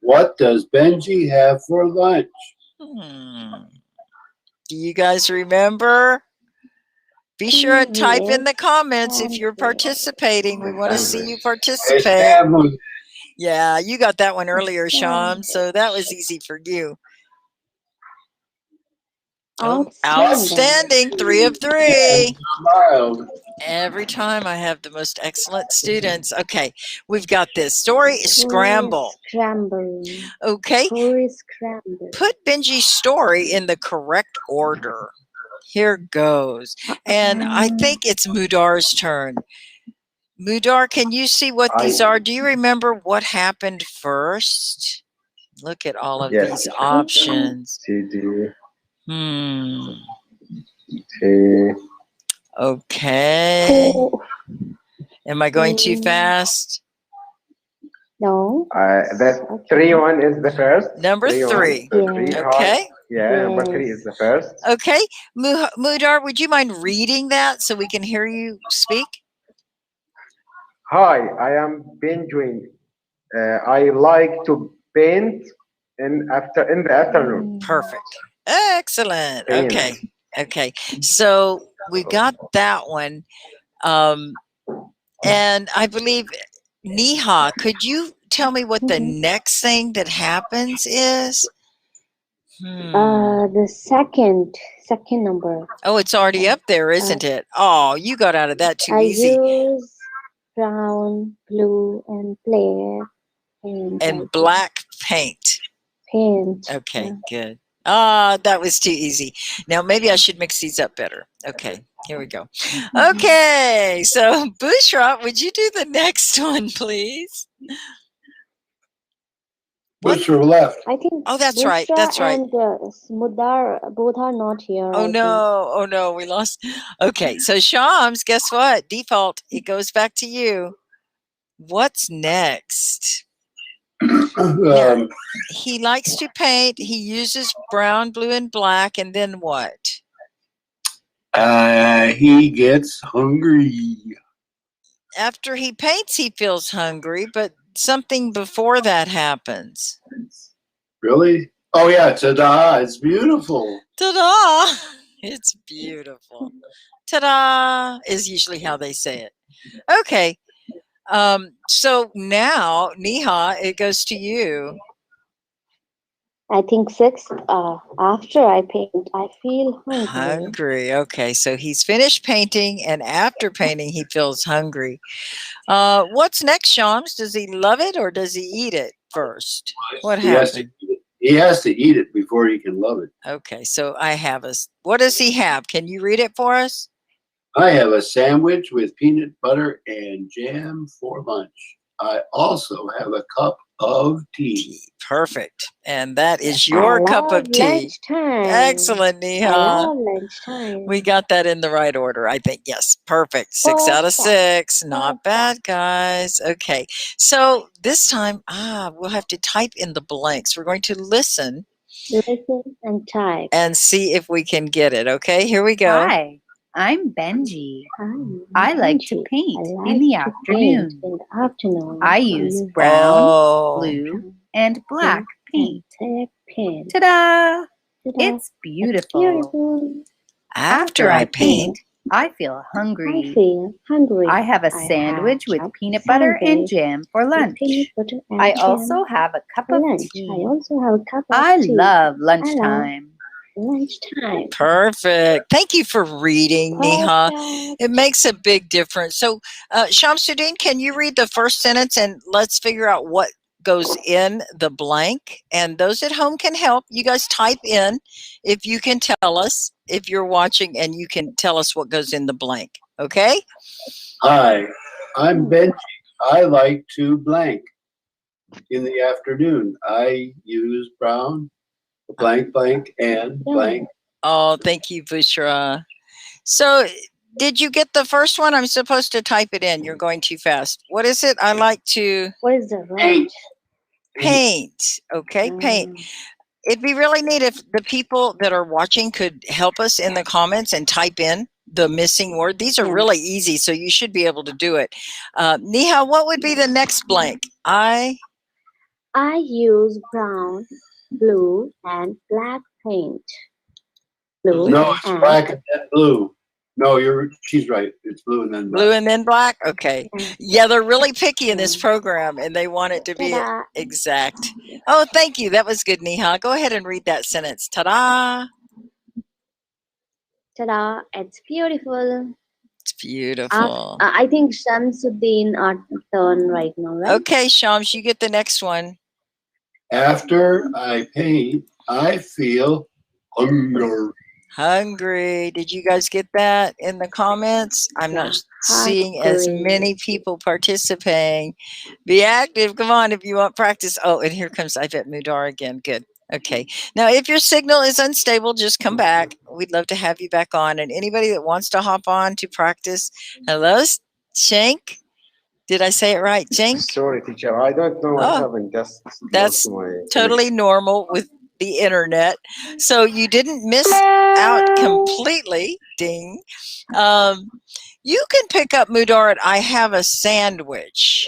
What does Benji have for lunch? Do you guys remember? Be sure and type in the comments if you're participating. We want to see you participate. Yeah, you got that one earlier, Sham, so that was easy for you. Outstanding. 3 of 3. Every time I have the most excellent students. Okay, we've got this. Story is scramble. Scramble. Okay. Story scramble. Put Benji's story in the correct order. Here goes. And I think it's Mudar's turn. Mudar, can you see what these are? Do you remember what happened first? Look at all of these options. Okay. Am I going too fast? No. That 3 one is the first. Number 3. Okay. Yeah, number 3 is the first. Okay. Mudar, would you mind reading that so we can hear you speak? Hi, I am Benjamin. I like to paint in the afternoon. Perfect. Excellent. Okay. Okay. So we got that one. And I believe, Neha, could you tell me what the next thing that happens is? The second number. Oh, it's already up there, isn't it? Oh, you got out of that too easy. I use brown, blue, and and black paint. Okay, good. That was too easy. Now maybe I should mix these up better. Okay, here we go. Okay, so Bushra, would you do the next one, please? Bushra left. I think. Oh, that's right. That's right. And Mudar both are not here. Oh no! Oh no! We lost. Okay, so Shams, guess what? Default. It goes back to you. What's next? Now, he likes to paint. He uses brown, blue, and black. And then what? He gets hungry. After he paints, he feels hungry, but something before that happens. Really? Oh yeah, ta-da, it's beautiful. Ta-da! It's beautiful. Ta-da is usually how they say it. Okay. So now, Neha, it goes to you. I think 6. After I paint, I feel hungry. Hungry. Okay, so he's finished painting, and after painting, he feels hungry. What's next, Shams? Does he love it or does he eat it first? What happened? He has to eat it before he can love it. Okay, so I have what does he have? Can you read it for us? I have a sandwich with peanut butter and jam for lunch. I also have a cup of tea. Perfect. And that is your cup of tea. Lunchtime. Excellent, Neha. I love lunchtime. We got that in the right order, I think. Yes, perfect. 6 out of 6. Not bad, guys. Okay. So this time, we'll have to type in the blanks. We're going to listen Listen and type. and see if we can get it. Okay, here we go. Hi, I'm Benji. Hi, I like to Benji. paint I in the like to paint afternoon. in the afternoon. I use brown, Oh, blue, and black paint. Black paint. Ta-da! Ta-da. It's beautiful. Beautiful. after I paint, I feel I hungry. feel hungry. I have a I sandwich have with a peanut butter and sandwich jam for with lunch. peanut butter and I jam also have a cup for of lunch. I tea. also have a cup of I tea. love lunchtime. Lunchtime. perfect. Thank you for reading, Neha. Perfect. It makes a big difference. So, Shamsuddin, can you read the first sentence and let's figure out what goes in the blank? And those at home can help. You guys type in if you can tell us if you're watching and you can tell us what goes in the blank. Okay? Hi, I'm Benji. I like to blank. In the afternoon, I use brown, blank, blank, and blank. Oh, thank you, Bushra. So, did you get the first one? I'm supposed to type it in. You're going too fast. What is it? I like to What is the right? paint. Okay, paint. It'd be really neat if the people that are watching could help us in the comments and type in the missing word. These are really easy, so you should be able to do it. Neha, what would be the next blank? I use brown, blue, and black paint. Blue No, it's and black and then blue. No, she's right. It's blue and then black. blue and then black? Okay. Yeah, they're really picky in this program and they want it to be ta-da. exact. Oh, thank you. That was good, Neha. Go ahead and read that sentence. Ta-da. Ta-da. It's beautiful. It's beautiful. I think Shamsuddin our turn right now, right? Okay, Shams, you get the next one. After I paint, I feel hunger. Hungry. Did you guys get that in the comments? I'm not seeing as many people participating. Be active. Come on if you want practice. Oh, and here comes, I bet, Mudar again. Good. Okay. Now, if your signal is unstable, just come back. We'd love to have you back on. And anybody that wants to hop on to practice, hello, Shank. Did I say it right, Jenk? Sorry, teacher. I don't know what happened. That's totally normal with the internet. So you didn't miss out completely. Ding. You can pick up Mudar at I have a sandwich.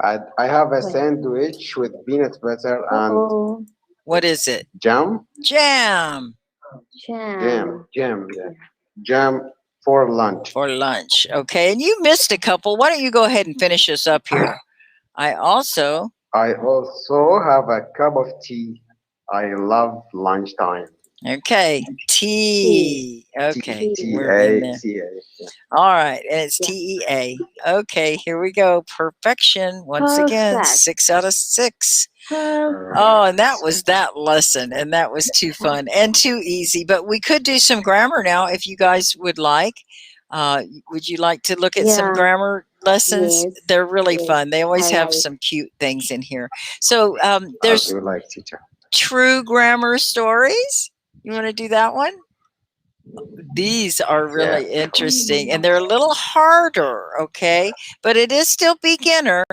I have a sandwich with peanut butter and what is it? Jam. Jam. Jam for lunch. For lunch. Okay. And you missed a couple. Why don't you go ahead and finish us up here? I also have a cup of tea. I love lunchtime. Okay. Tea. Okay. We're in there. All right. And it's TEA. Okay. Here we go. Perfection. Once again, 6 out of 6. Oh, and that was that lesson. And that was too fun and too easy. But we could do some grammar now if you guys would like. Would you like to look at some grammar lessons? Yes. They're really fun. They always have some cute things in here. So there's true grammar stories. You want to do that one? These are really interesting and they're a little harder, okay? But it is still beginner.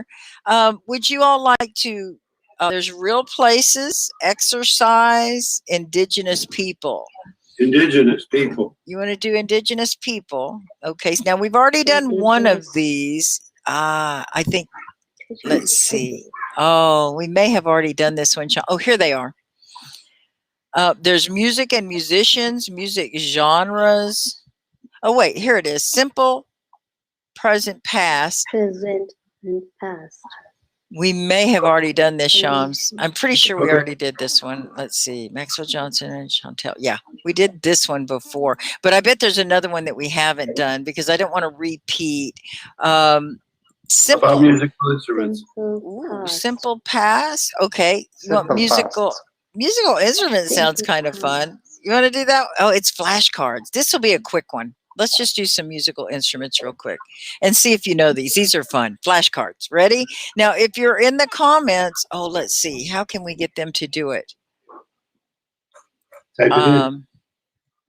Would you all like to, there's real places, exercise, indigenous people. Indigenous people. You want to do indigenous people? Okay, so now we've already done one of these. I think, let's see. Oh, we may have already done this one. Oh, here they are. There's music and musicians, music genres. Oh, wait, here it is. Simple, present, past. Present and past. We may have already done this, Shams. I'm pretty sure we already did this one. Let's see. Maxwell Johnson and Chantel. Yeah, we did this one before. But I bet there's another one that we haven't done because I don't want to repeat. Simple. About musical instruments. Simple past. Okay. You want musical? Musical instruments sounds kind of fun. You want to do that? Oh, it's flashcards. This will be a quick one. Let's just do some musical instruments real quick and see if you know these. These are fun. Flashcards. Ready? Now, if you're in the comments, let's see. How can we get them to do it? Type it in.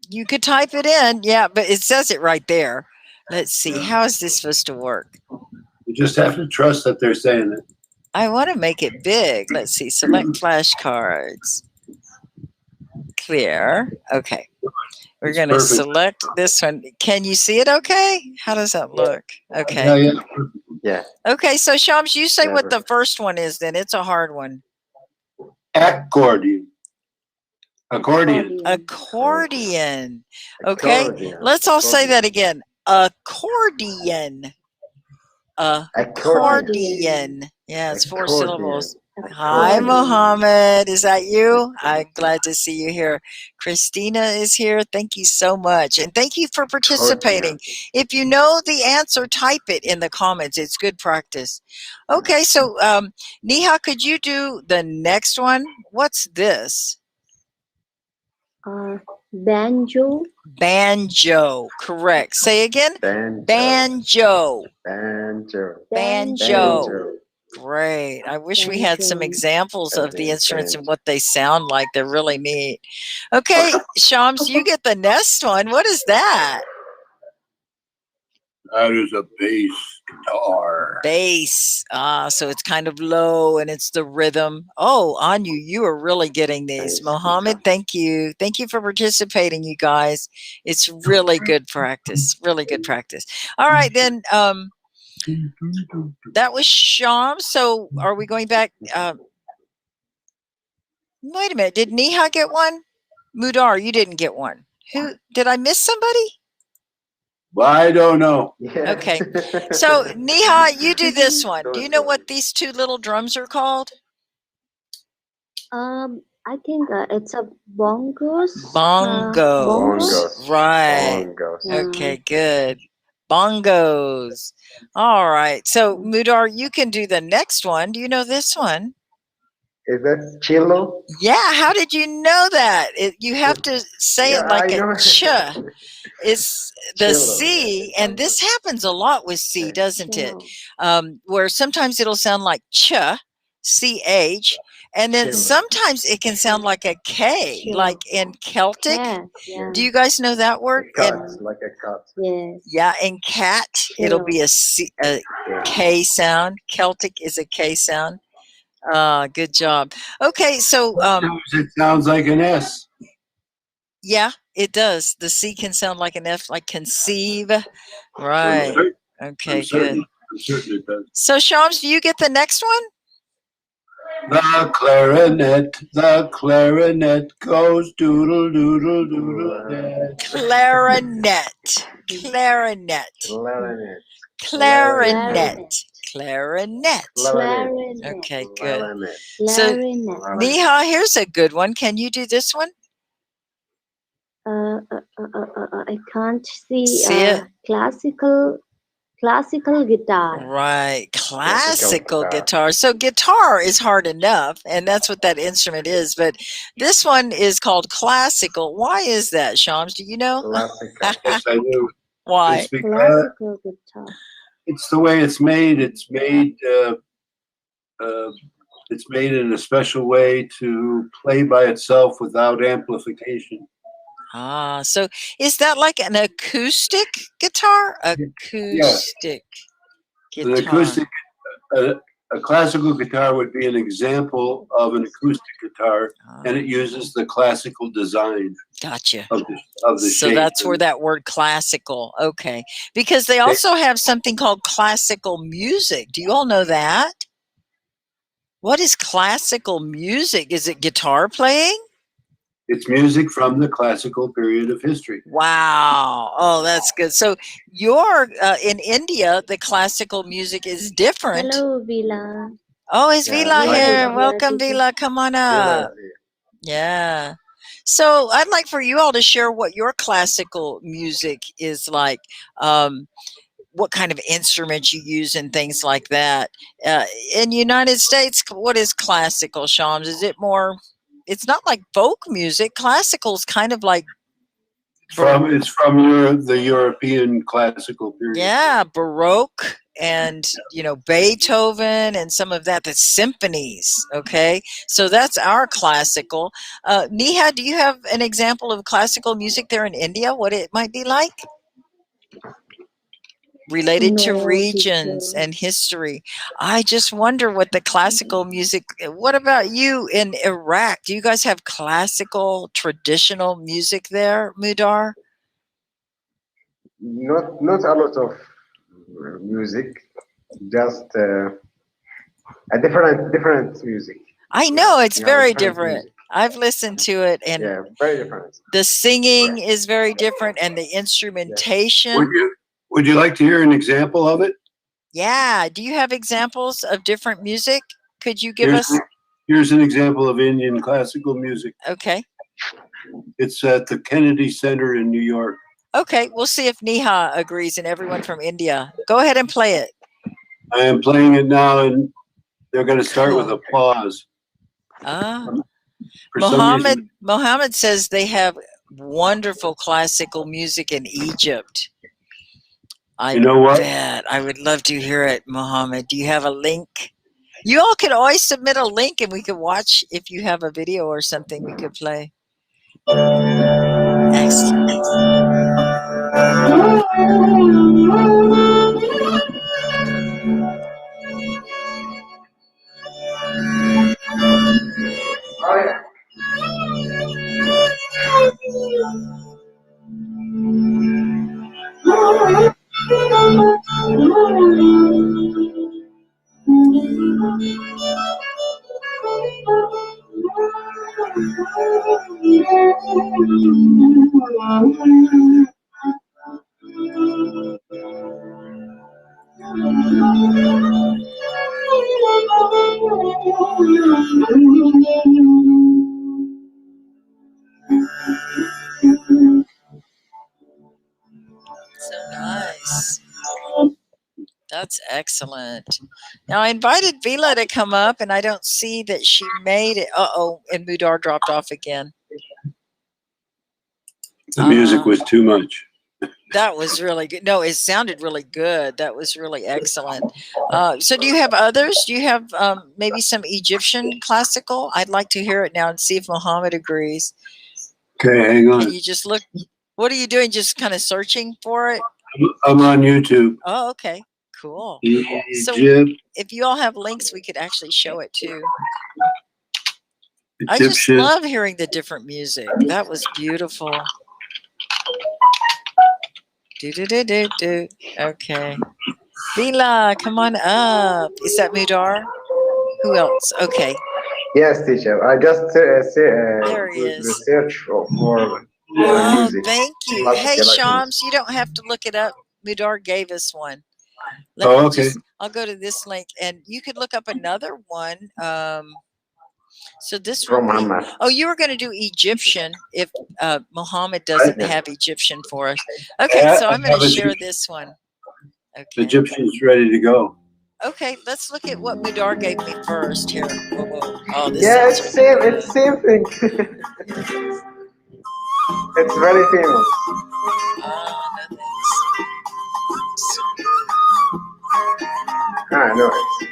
You could type it in. Yeah, but it says it right there. Let's see. How is this supposed to work? You just have to trust that they're saying it. I want to make it big. Let's see. Select flashcards. clear. Okay. We're It's going to perfect. select this one. Can you see it okay? How does that look? Okay. Yeah. Yeah. Okay, so Shams, you say what the Never. first one is then. It's a hard one. Accordion. Accordion. Accordion. Okay, Accordion. let's all say that again. Accordion. Accordion. Yeah, it's 4 syllables. Hi, Mohammed. Is that you? I'm glad to see you here. Christina is here. Thank you so much. And thank you for participating. If you know the answer, type it in the comments. It's good practice. Okay, so Neha, could you do the next one? What's this? Banjo. Banjo. Correct. Say again. Banjo. Banjo. Banjo. Banjo. Great. I wish we had some examples of the instruments and what they sound like. They're really neat. Okay, Shams, you get the next one. What is that? That is a bass guitar. Bass. So it's kind of low and it's the rhythm. Oh, Anu, you are really getting these. Mohammed, thank you. Thank you for participating, you guys. It's really good practice. Really good practice. All right, then. That was Shams. So are we going back? Wait a minute. Did Neha get one? Mudar, you didn't get one. Who did I miss somebody? Well, I don't know. Yeah. Okay. So Neha, you do this one. Do you know what these two little drums are called? I think it's a bongos. Bongos. Right. Bongos. Okay, good. Bongos. All right. So Mudar, you can do the next one. Do you know this one? Is that cello? Yeah. How did you know that? You have to say it like a ch. It's the C, and this happens a lot with C, doesn't it? Where sometimes it'll sound like ch, ch, and then sometimes it can sound like a K, like in Celtic. Do you guys know that word? Like a cut. Yes. Yeah, in cat, it'll be a K sound. Celtic is a K sound. Good job. Okay, so It sounds like an S. yeah, it does. The C can sound like an F, like conceive. Right. Okay, good. I'm certain it does. So Shams, do you get the next one? The clarinet goes doodle doodle doodle. Clarinet. Okay, good. So Neha, here's a good one. Can you do this one? I can't see it. Classical guitar. Right, classical guitar. So guitar is hard enough, and that's what that instrument is. But this one is called classical. Why is that, Shams? Do you know? Yes, I do. Why? It's because Classical guitar. it's the way it's made. It's made in a special way to play by itself without amplification. So is that like an acoustic guitar? Acoustic guitar. An acoustic, a classical guitar would be an example of an acoustic guitar, and it uses the classical design. Gotcha. Of the So shape. that's where that word classical. Okay, because they also have something called classical music. Do you all know that? What is classical music? Is it guitar playing? It's music from the classical period of history. Wow. Oh, that's good. So you're in India, the classical music is different. Hello, Vila. Oh, is Vila here? Welcome, teacher. Vila. Come on up. Yeah. So I'd like for you all to share what your classical music is like. What kind of instruments you use and things like that. In the United States, what is classical, Shams? Is it more... It's not like folk music. Classical's kind of like It's from the European classical period. Yeah, Baroque and Beethoven and some of that. The symphonies. Okay, so that's our classical. Neha, do you have an example of classical music there in India? What it might be like? related to No, regions teacher. and history. I just wonder what the classical music. What about you in Iraq? Do you guys have classical traditional music there, Mudar? Not a lot of music, just a different music. I know it's We have a very different different. music. I've listened to it, and Yeah, very different. the singing is very different, and the instrumentation. Would you like to hear an example of it? Yeah. Do you have examples of different music? Could you give us? Here's an example of Indian classical music. Okay. It's at the Kennedy Center in New York. Okay. We'll see if Neha agrees and everyone from India. Go ahead and play it. I am playing it now, and they're going to start with applause. For some reason, Mohammed says they have wonderful classical music in Egypt. you know what? I would love to hear it, Mohammed. Do you have a link? You all could always submit a link and we could watch. If you have a video or something, we could play. Excellent. So nice. That's excellent. Now I invited Vila to come up, and I don't see that she made it. And Mudar dropped off again. The music was too much. That was really good. No, it sounded really good. That was really excellent. So do you have others? Do you have maybe some Egyptian classical? I'd like to hear it now and see if Mohammed agrees. Okay, hang on. Can you just look? What are you doing? Just kind of searching for it? I'm on YouTube. Oh, okay. Cool. So Egypt, if you all have links, we could actually show it too. Egyptian. I just love hearing the different music. That was beautiful. Do. Okay. Vila, come on up. Is that Mudar? Who else? Okay. Yes, teacher. I just There he is. research for music. Thank you. Classical Hey, music. Shams, you don't have to look it up. Mudar gave us one. Okay. I'll go to this link, and you could look up another one. So this From will be, Muhammad. oh, you were going to do Egyptian if Mohammed doesn't have Egyptian for us. Okay, so I'm going to share this one. Okay. Egyptian's ready to go. Okay, let's look at what Mudar gave me first here. Whoa. Oh, this Yeah, sounds it's same thing. It's very famous. no thanks. I know it.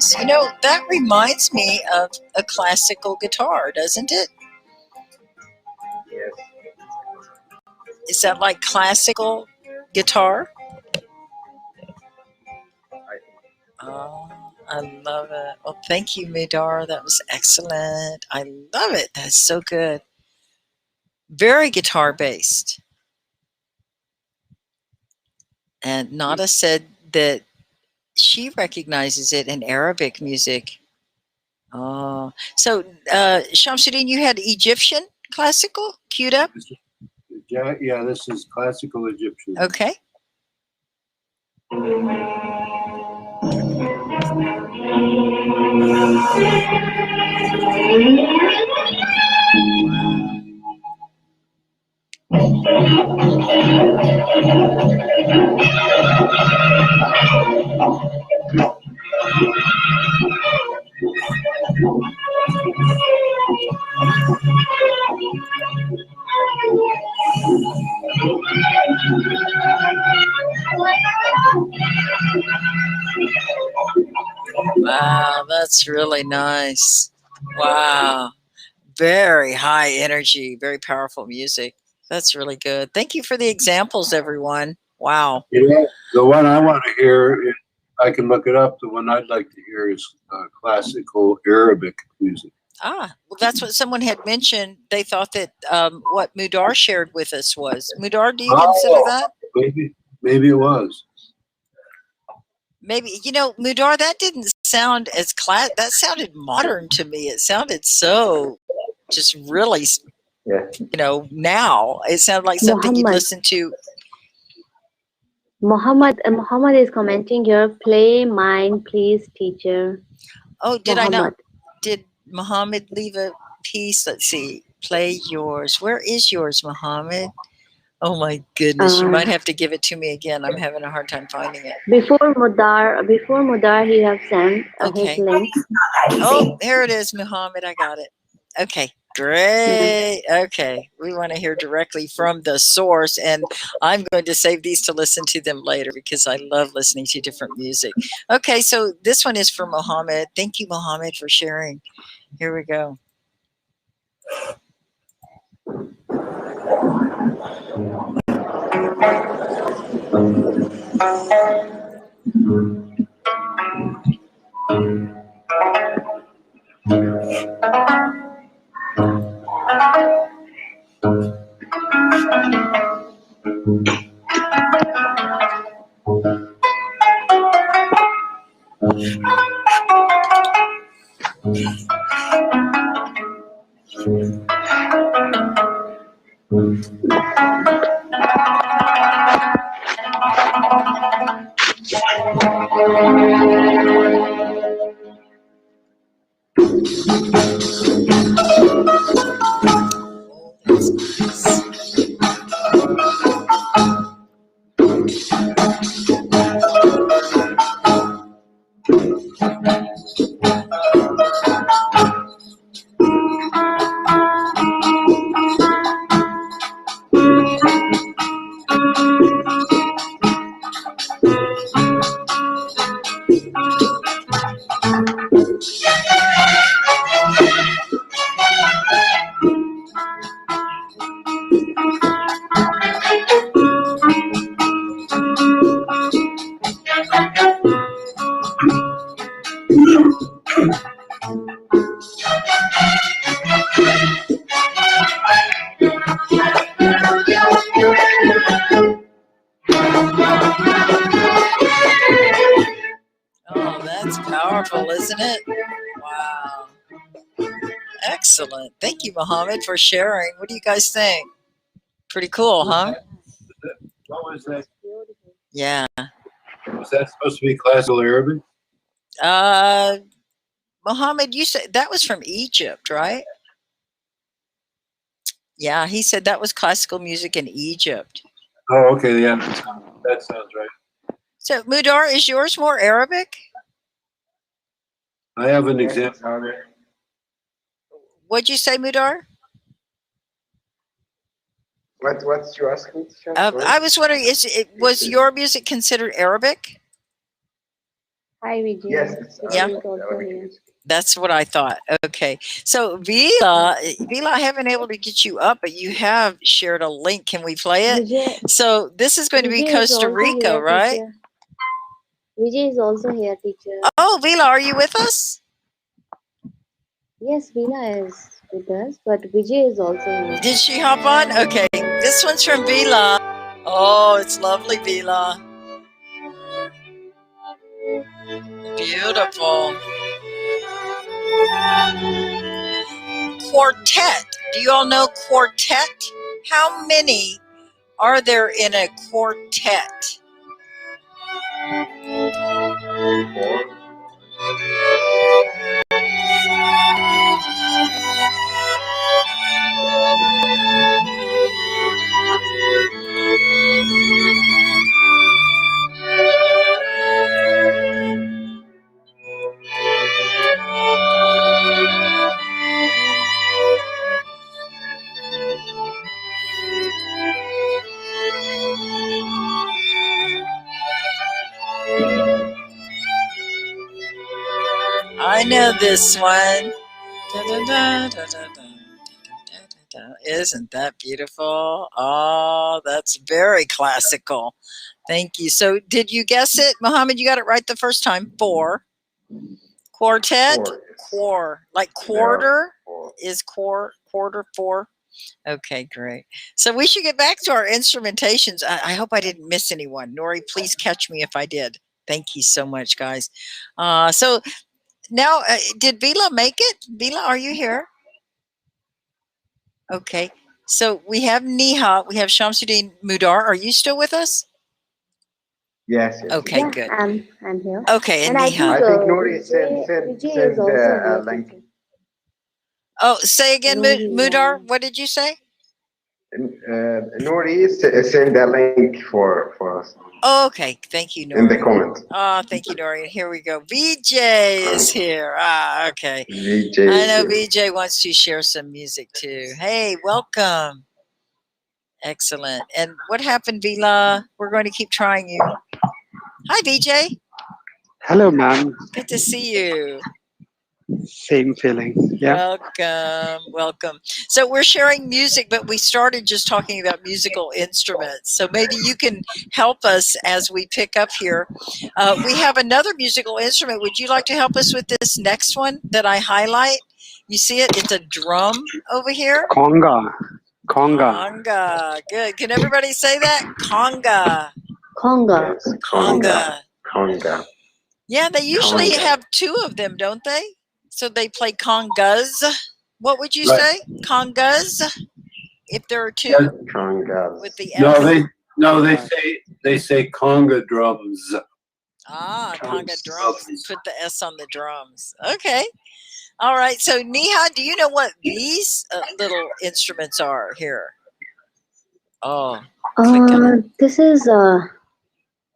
nice. You know, that reminds me of a classical guitar, doesn't it? Yes. Is that like classical guitar? Oh, I love it. Well, thank you, Midar. That was excellent. I love it. That's so good. Very guitar based. And Nada said that she recognizes it in Arabic music. Oh, so Shamsuddin, you had Egyptian classical queued up? Yeah, this is classical Egyptian. Okay. Wow, that's really nice. Wow. Very high energy, very powerful music. That's really good. Thank you for the examples, everyone. Wow. Yeah, the one I want to hear, I can look it up. The one I'd like to hear is classical Arabic music. Ah, well, that's what someone had mentioned. They thought that what Mudar shared with us was. Mudar, do you consider that? Maybe it was. Maybe, you know, Mudar, that didn't sound as that sounded modern to me. It sounded so just really, Yeah. you know, now it sounded like something you'd listen to. Muhammad is commenting here. Play mine, please, teacher. Oh, did I not? Did Muhammad leave a piece? Let's see. Play yours. Where is yours, Muhammad? Oh my goodness! You might have to give it to me again. I'm having a hard time finding it. Before Mudar, he have sent his link. Oh, here it is, Muhammad. I got it. Okay, great. Okay, we want to hear directly from the source, and I'm going to save these to listen to them later because I love listening to different music. Okay, so this one is for Muhammad. Thank you, Muhammad, for sharing. Here we go. Oh, that's powerful, isn't it? Wow. Excellent. Thank you, Muhammad, for sharing. What do you guys think? Pretty cool, huh? What was that? Yeah. Was that supposed to be classical Arabic? Muhammad, you said that was from Egypt, right? Yeah, he said that was classical music in Egypt. Oh, okay. Yeah, that sounds right. So, Mudar, is yours more Arabic? I have an example. What'd you say, Mudar? What's you asking? I was wondering, was your music considered Arabic? Hi, Vijay. Yes, Yeah. Vijay is also here. That's what I thought. Okay. So Vila, I haven't been able to get you up, but you have shared a link. Can we play it? Vijay, So this is going to be Vijay is Costa also Rica, here, right? teacher. Vijay is also here, teacher. Oh, Vila, are you with us? Yes, Veena is with us, but Vijay is also here. Did she hop on? Okay. This one's from Vila. Oh, it's lovely, Vila. Beautiful. Quartet. Do you all know quartet? How many are there in a quartet? 4. I know this one. Da, da, da, da, da, da. Isn't that beautiful? Oh, that's very classical. Thank you. So, did you guess it, Mohammed? You got it right the first time. 4. Quartet. 4. Like quarter is quarter 4. Okay, great. So we should get back to our instrumentations. I hope I didn't miss anyone. Nori, please catch me if I did. Thank you so much, guys. So now, did Vila make it? Vila, are you here? Okay. So we have Niha, we have Shamsuddin Mudar. Are you still with us? Yes, yes. Okay, Yeah, good. I'm here. Okay, and I Niha. think, I think Nuri Vijay sent is also here, a link. teacher. Oh, say again, Nuri, Mudar. yeah. What did you say? Nuri sent a link for us Oh, okay. Thank you, in the Nori. comment. Oh, thank you, Nori. Here we go. VJ is here. Okay. VJ I know is VJ wants to share some music too. Hey, welcome. Excellent. And what happened, Vila? We're going to keep trying you. Hi, VJ. Hello, ma'am. Good to see you. Same feeling. Yeah. Welcome. So we're sharing music, but we started just talking about musical instruments. So maybe you can help us as we pick up here. We have another musical instrument. Would you like to help us with this next one that I highlight? You see it? It's a drum over here. Conga. Conga. Good. Can everybody say that? Conga. Conga. yes, conga. Yeah, they usually Conga. have 2 of them, don't they? So they play congas. What would you Right. say? Congas? If there are 2 Yeah. Congas. with the No, S? they say conga drums. Conga drums. Put the S on the drums. Okay. All right. So Niha, do you know what these little instruments are here? Oh, click on it. This is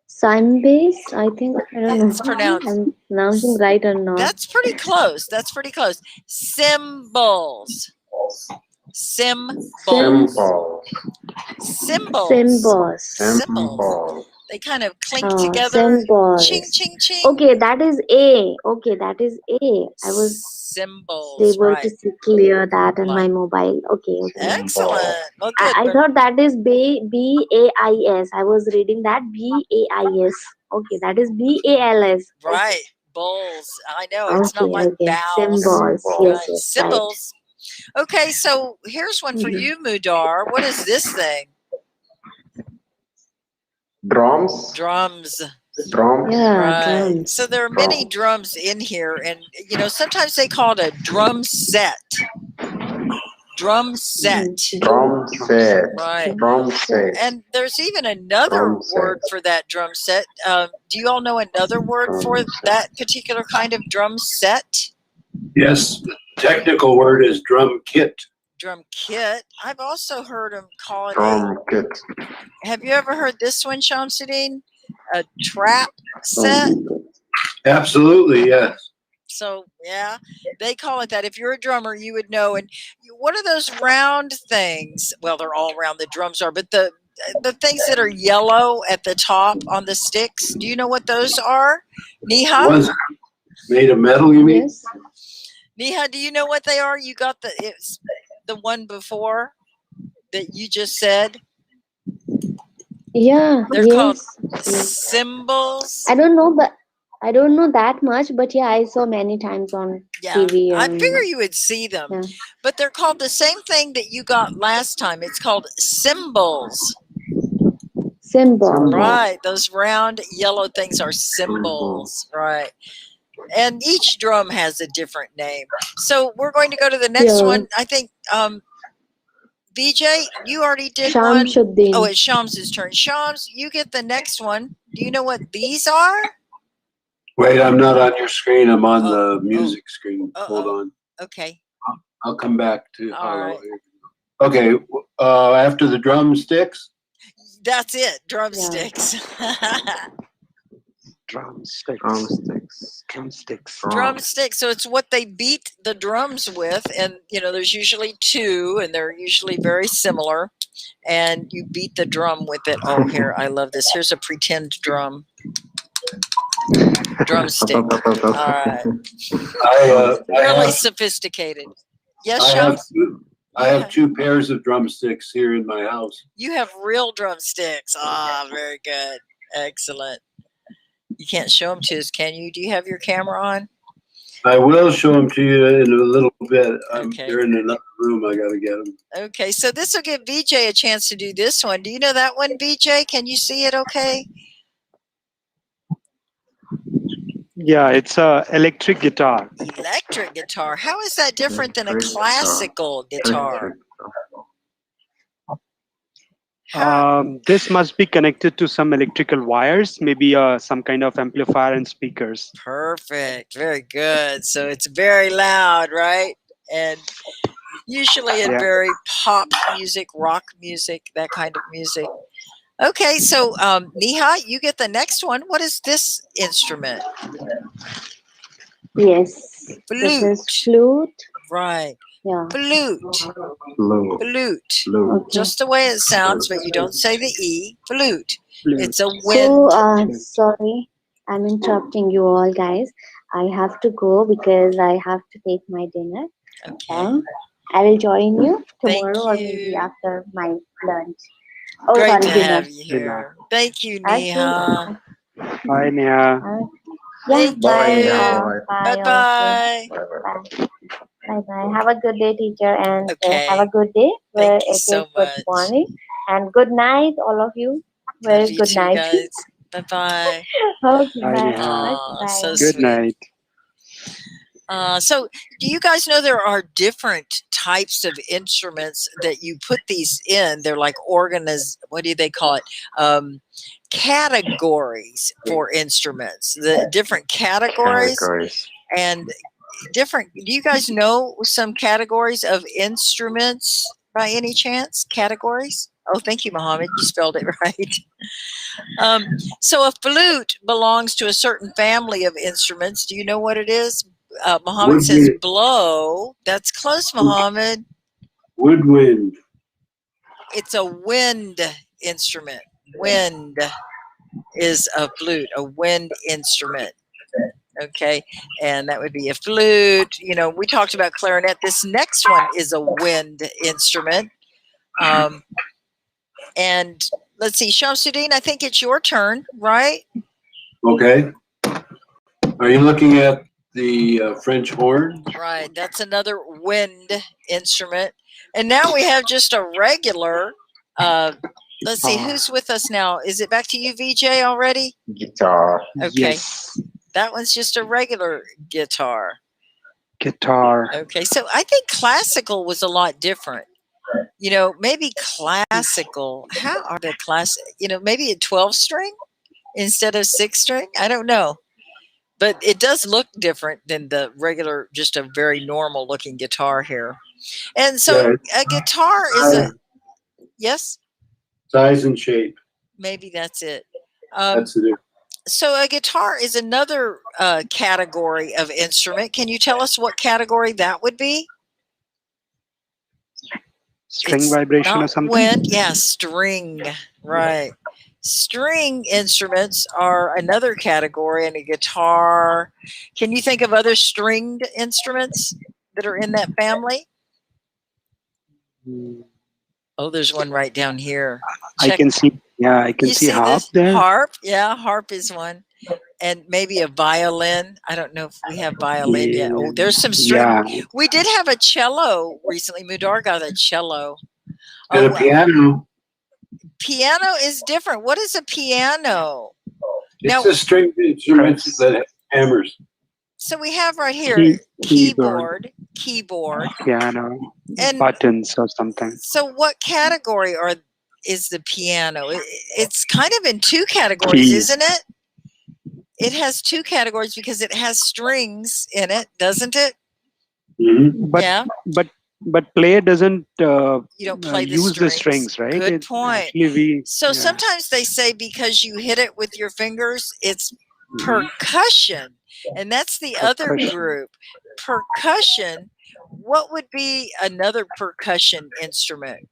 Sign bass, I think. I don't know. It's pronounced. I'm pronouncing right or not. That's pretty close. That's pretty close. Cymbals. Cymbals. Cymbals. They kind of clink Oh, together. cymbals. Ching, ching, ching. Okay, that is A. Okay, that is A. I was Cymbals, able right. to see clear that on my Like- mobile. Okay. Excellent. Well, good. I thought that is B-A-I-S. I was reading that B-A-I-S. Okay, that is B-A-L-S. Right. Bowls. I know. It's not Okay, like okay. vowels. Cymbals. Right. Yes, yes, right. Cymbals. Okay, so here's one for you, Mudar. What is this thing? Drums. Drums. Yeah, Right. drums. So there are many drums in here, and sometimes they call it a drum set. Drum set. Drum set. Right. Drum set. And there's even another Drum set. word for that drum set. Do you all know another word for that particular kind of drum set? Yes, the technical word is drum kit. Drum kit. I've also heard them call it Drum kit. Have you ever heard this one, Shamsuddin? A trap set? Absolutely, yes. So, yeah, they call it that. If you're a drummer, you would know. And what are those round things? Well, they're all round, the drums are, but the the things that are yellow at the top on the sticks? Do you know what those are? Neha? One's made of metal, you mean? Yes. Neha, do you know what they are? You got it's the one before that you just said? Yeah. They're called Yes. symbols. I don't know, but I don't know that much. But yeah, I saw many times on TV. I figure you would see them. Yeah. But they're called the same thing that you got last time. It's called symbols. Symbol. Right. Those round yellow things are symbols. Right. And each drum has a different name. So we're going to go to the next one. I think BJ, you already did one. Oh, it's Shams' turn. Shams, you get the next one. Do you know what these are? Wait, I'm not on your screen. I'm on the music screen. Hold on. Okay. I'll come back to All right. Okay, after the drumsticks? That's it, drumsticks. Drumsticks. So it's what they beat the drums with, and there's usually two, and they're usually very similar. And you beat the drum with it. Oh, here, I love this. Here's a pretend drum. Drumstick. All right. Really sophisticated. Yes, Shams? I have two pairs of drumsticks here in my house. You have real drumsticks. Very good. Excellent. You can't show them to us, can you? Do you have your camera on? I will show them to you in a little bit. They're in another room. I got to get them. Okay, so this will give BJ a chance to do this one. Do you know that one, BJ? Can you see it okay? Yeah, it's a electric guitar. Electric guitar. How is that different than a classical guitar? This must be connected to some electrical wires, maybe some kind of amplifier and speakers. Perfect. Very good. So it's very loud, right? And usually in very pop music, rock music, that kind of music. Okay, so Neha, you get the next one. What is this instrument? Yes. Flute. This is flute. Right. Yeah. Flute. Okay. Just the way it sounds, but you don't say the E. Flute. It's a wind. So, sorry, I'm interrupting you all, guys. I have to go because I have to take my dinner. Okay. I will join you tomorrow or maybe after my lunch. Oh, Great sorry, to dinner. have you here. Thank you, Neha. Bye, Neha. Thank Bye. Bye-bye. Bye-bye. Have a good day, teacher, and have a good day. Thank you it so is good much. morning and good night, all of you. Very good too, night. guys. Bye-bye. Okay, Bye, bye. Neha. Bye. So Good sweet. night. So do you guys know there are different types of instruments that you put these in? They're like what do they call it? Categories for instruments. The different categories. And different. Do you guys know some categories of instruments by any chance? Categories? Oh, thank you, Mohammed. You spelled it right. So a flute belongs to a certain family of instruments. Do you know what it is? Mohammed says blow. That's close, Mohammed. Woodwind. It's a wind instrument. Wind is a flute, a wind instrument. Okay, and that would be a flute. We talked about clarinet. This next one is a wind instrument. And let's see, Shamsuddin, I think it's your turn, right? Okay. Are you looking at the French horn? Right, that's another wind instrument. And now we have just a regular, let's see, who's with us now? Is it back to you, VJ, already? Guitar. Okay. Yes. That one's just a regular guitar. Guitar. Okay, so I think classical was a lot different. Maybe classical. How are the classic? Maybe a 12-string instead of 6-string. I don't know. But it does look different than the regular, just a very normal looking guitar here. And so a guitar is yes? Size and shape. Maybe that's it. That's it. So a guitar is another category of instrument. Can you tell us what category that would be? String It's vibration or not something? wind. Yeah, string. Right. String instruments are another category, and a guitar. Can you think of other stringed instruments that are in that family? Hmm. Oh, there's one right down here. I Check. can see. Yeah, I can You see see harp this there. harp? Yeah, harp is one. And maybe a violin. I don't know if we have violin yet. Oh, there's some string. Yeah. We did have a cello recently. Mudar got a cello. And a piano. Piano is different. What is a piano? It's Now, a string instrument that has hammers. so we have right here keyboard, piano, and buttons or something. so what category is the piano? It's kind of in two categories, Keys. isn't it? It has two categories because it has strings in it, doesn't it? Mm-hmm. But yeah. But player doesn't You don't play use the strings, right? Good point. Actually, so sometimes they say because you hit it with your fingers, it's percussion, and that's the other group. Percussion. What would be another percussion instrument?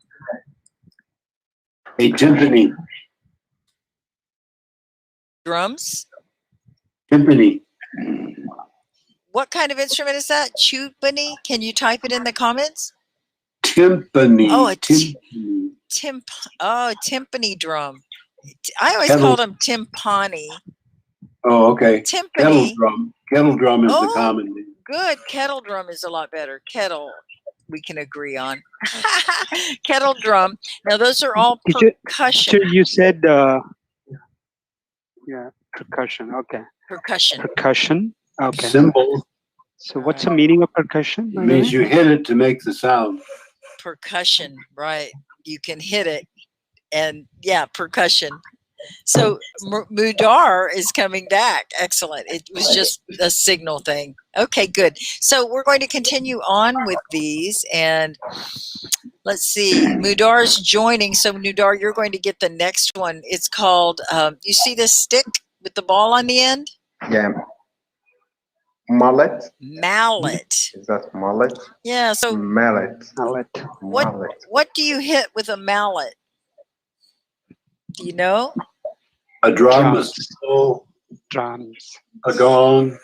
A timpani. Drums. Timpani. What kind of instrument is that? Timpani? Can you type it in the comments? Timpani. Oh, a timpani. Timpani drum. I always called them timpani. Oh, okay. Timpani. Kettle drum. Kettle drum is the common name. Good. Kettle drum is a lot better. Kettle, we can agree on. Kettle drum. Now, those are all percussion. You said, yeah, percussion. Okay. Percussion. Percussion. Okay. Symbol. So what's the meaning of percussion? It means you hit it to make the sound. Percussion, right. You can hit it. And yeah, percussion. So Mudar is coming back. Excellent. It was just a signal thing. Okay, good. So we're going to continue on with these. And let's see. Mudar's joining. So Mudar, you're going to get the next one. It's called, you see this stick with the ball on the end? Yeah. Mallet. Mallet. Is that mallet? Yeah. So mallet. What do you hit with a mallet? Do you know? A drum, a cymbal, drums, a gong.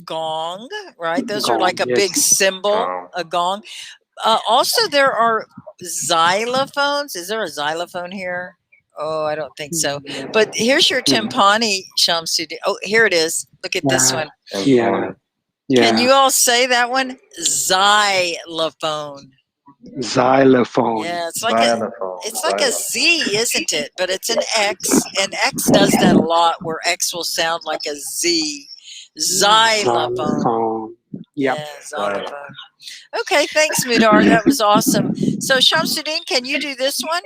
Gong, right? Those gong, are like a big cymbal, a gong. Also, there are xylophones. Is there a xylophone here? Oh, I don't think so. But here's your timpani, Shamsuddin. Oh, here it is. Look at this one. Yeah. Can you all say that one? Xylophone. Xylophone. Yeah, it's like a Z, isn't it? But it's an X, and X does that a lot, where X will sound like a Z. Xylophone. Yep. Yeah, xylophone. Okay, thanks, Mudar. That was awesome. So, Shamsuddin, can you do this one?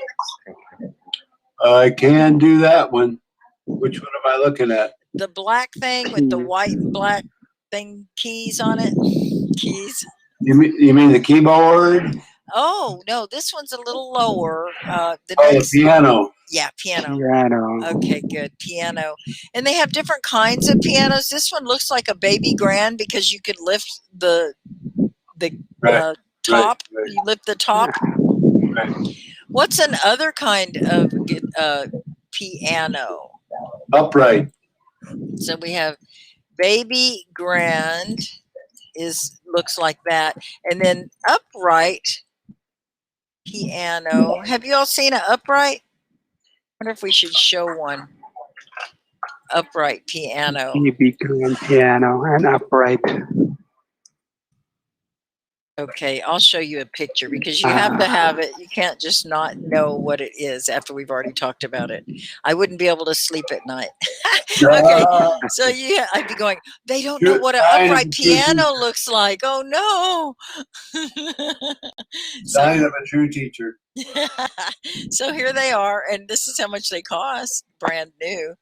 I can do that one. Which one am I looking at? The black thing with the white and black thing keys on it. Keys. You mean the keyboard? Oh no, this one's a little lower. The piano. Yeah, piano. Piano. Okay, good. Piano. And they have different kinds of pianos. This one looks like a baby grand because you could lift the top. Right. You lift the top. Right. What's another kind of piano? Upright. So we have baby grand looks like that, and then upright piano. Have you all seen an upright? I wonder if we should show one. Upright piano. Baby grand piano and upright. Okay, I'll show you a picture because you have to have it. You can't just not know what it is after we've already talked about it. I wouldn't be able to sleep at night. Okay, so I'd be going, they don't know what an upright piano looks like. Oh no. Sign of a true teacher. So here they are, and this is how much they cost, brand new.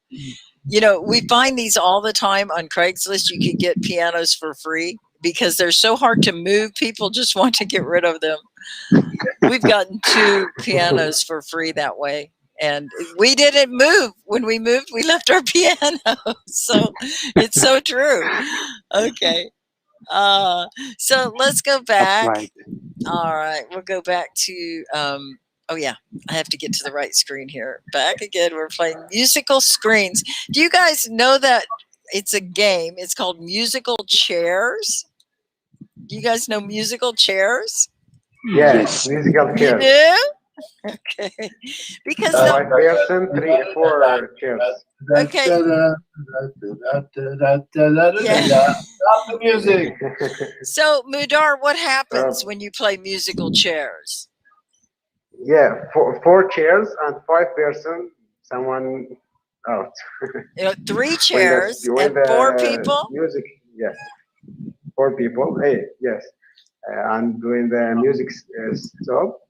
You know, we find these all the time on Craigslist. You can get pianos for free because they're so hard to move. People just want to get rid of them. We've gotten 2 pianos for free that way. And we didn't move. When we moved, we left our piano. So it's so true. Okay. So let's go back. All right, we'll go back to, oh yeah, I have to get to the right screen here. Back again, we're playing musical screens. Do you guys know that it's a game? It's called musical chairs. Do you guys know musical chairs? Yes, musical You chairs. do? Okay. Because the 5 person, 3, 4 chairs. Okay. Stop the music. So, Mudar, what happens when you play musical chairs? Yeah, 4 chairs and 5 person. Someone out. 3 chairs and 4 people. Music, yes, 4 people. Hey, yes, and when the music stop,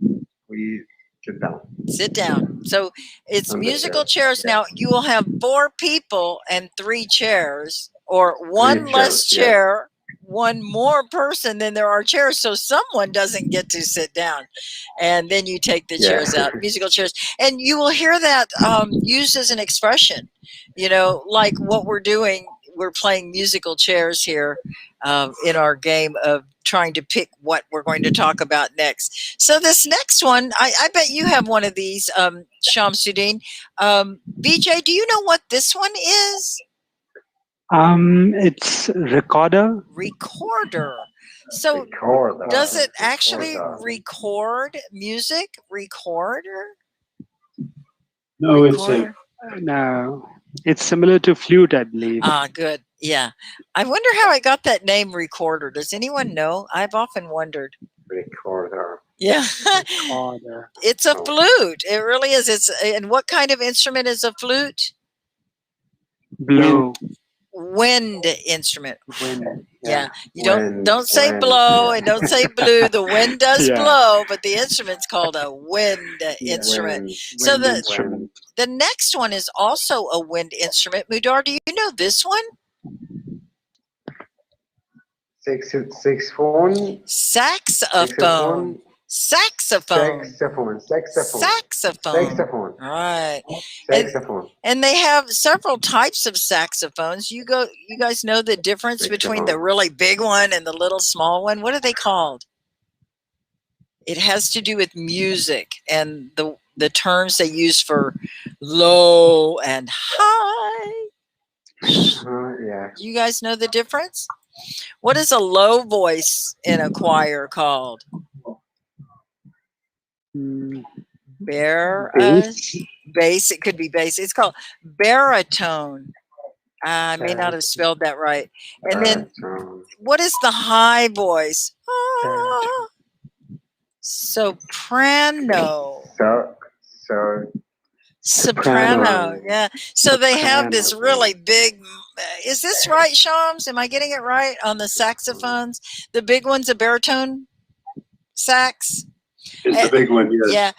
we sit down. Sit down. So it's On the musical chair, chairs. Now you will have 4 people and 3 chairs, or 1 less chairs, yeah. chair, 1 more person than there are chairs. So someone doesn't get to sit down, and then you take the chairs out. Musical chairs, and you will hear that used as an expression. You know, like what we're doing. We're playing musical chairs here in our game of trying to pick what we're going to talk about next. So this next one, I bet you have one of these, Shamsuddin. BJ, do you know what this one is? It's recorder. Recorder. So does it actually record music? Recorder? No, Recorder? No, it's similar to flute, I believe. Ah, good. Yeah. I wonder how I got that name, recorder. Does anyone know? I've often wondered. Recorder. Yeah. Recorder. It's a flute. It really is. And what kind of instrument is a flute? Blow. Wind instrument. Wind. Yeah. You don't say blow and don't say blue. The wind does blow, but the instrument's called a wind instrument. So the next one is also a wind instrument. Mudar, do you know this one? Saxophone. Saxophone. Saxophone. Right. Saxophone. And they have several types of saxophones. You guys know the difference between the really big one and the little small one? What are they called? It has to do with music and the terms they use for low and high. Yeah. You guys know the difference? What is a low voice in a choir called? Bass. It could be bass. It's called baritone. I may not have spelled that right. And then what is the high voice? Soprano. Soprano. Yeah. So they have this really big. Is this right, Shams? Am I getting it right on the saxophones? The big one's a baritone sax. It's the big one, yes. Yeah,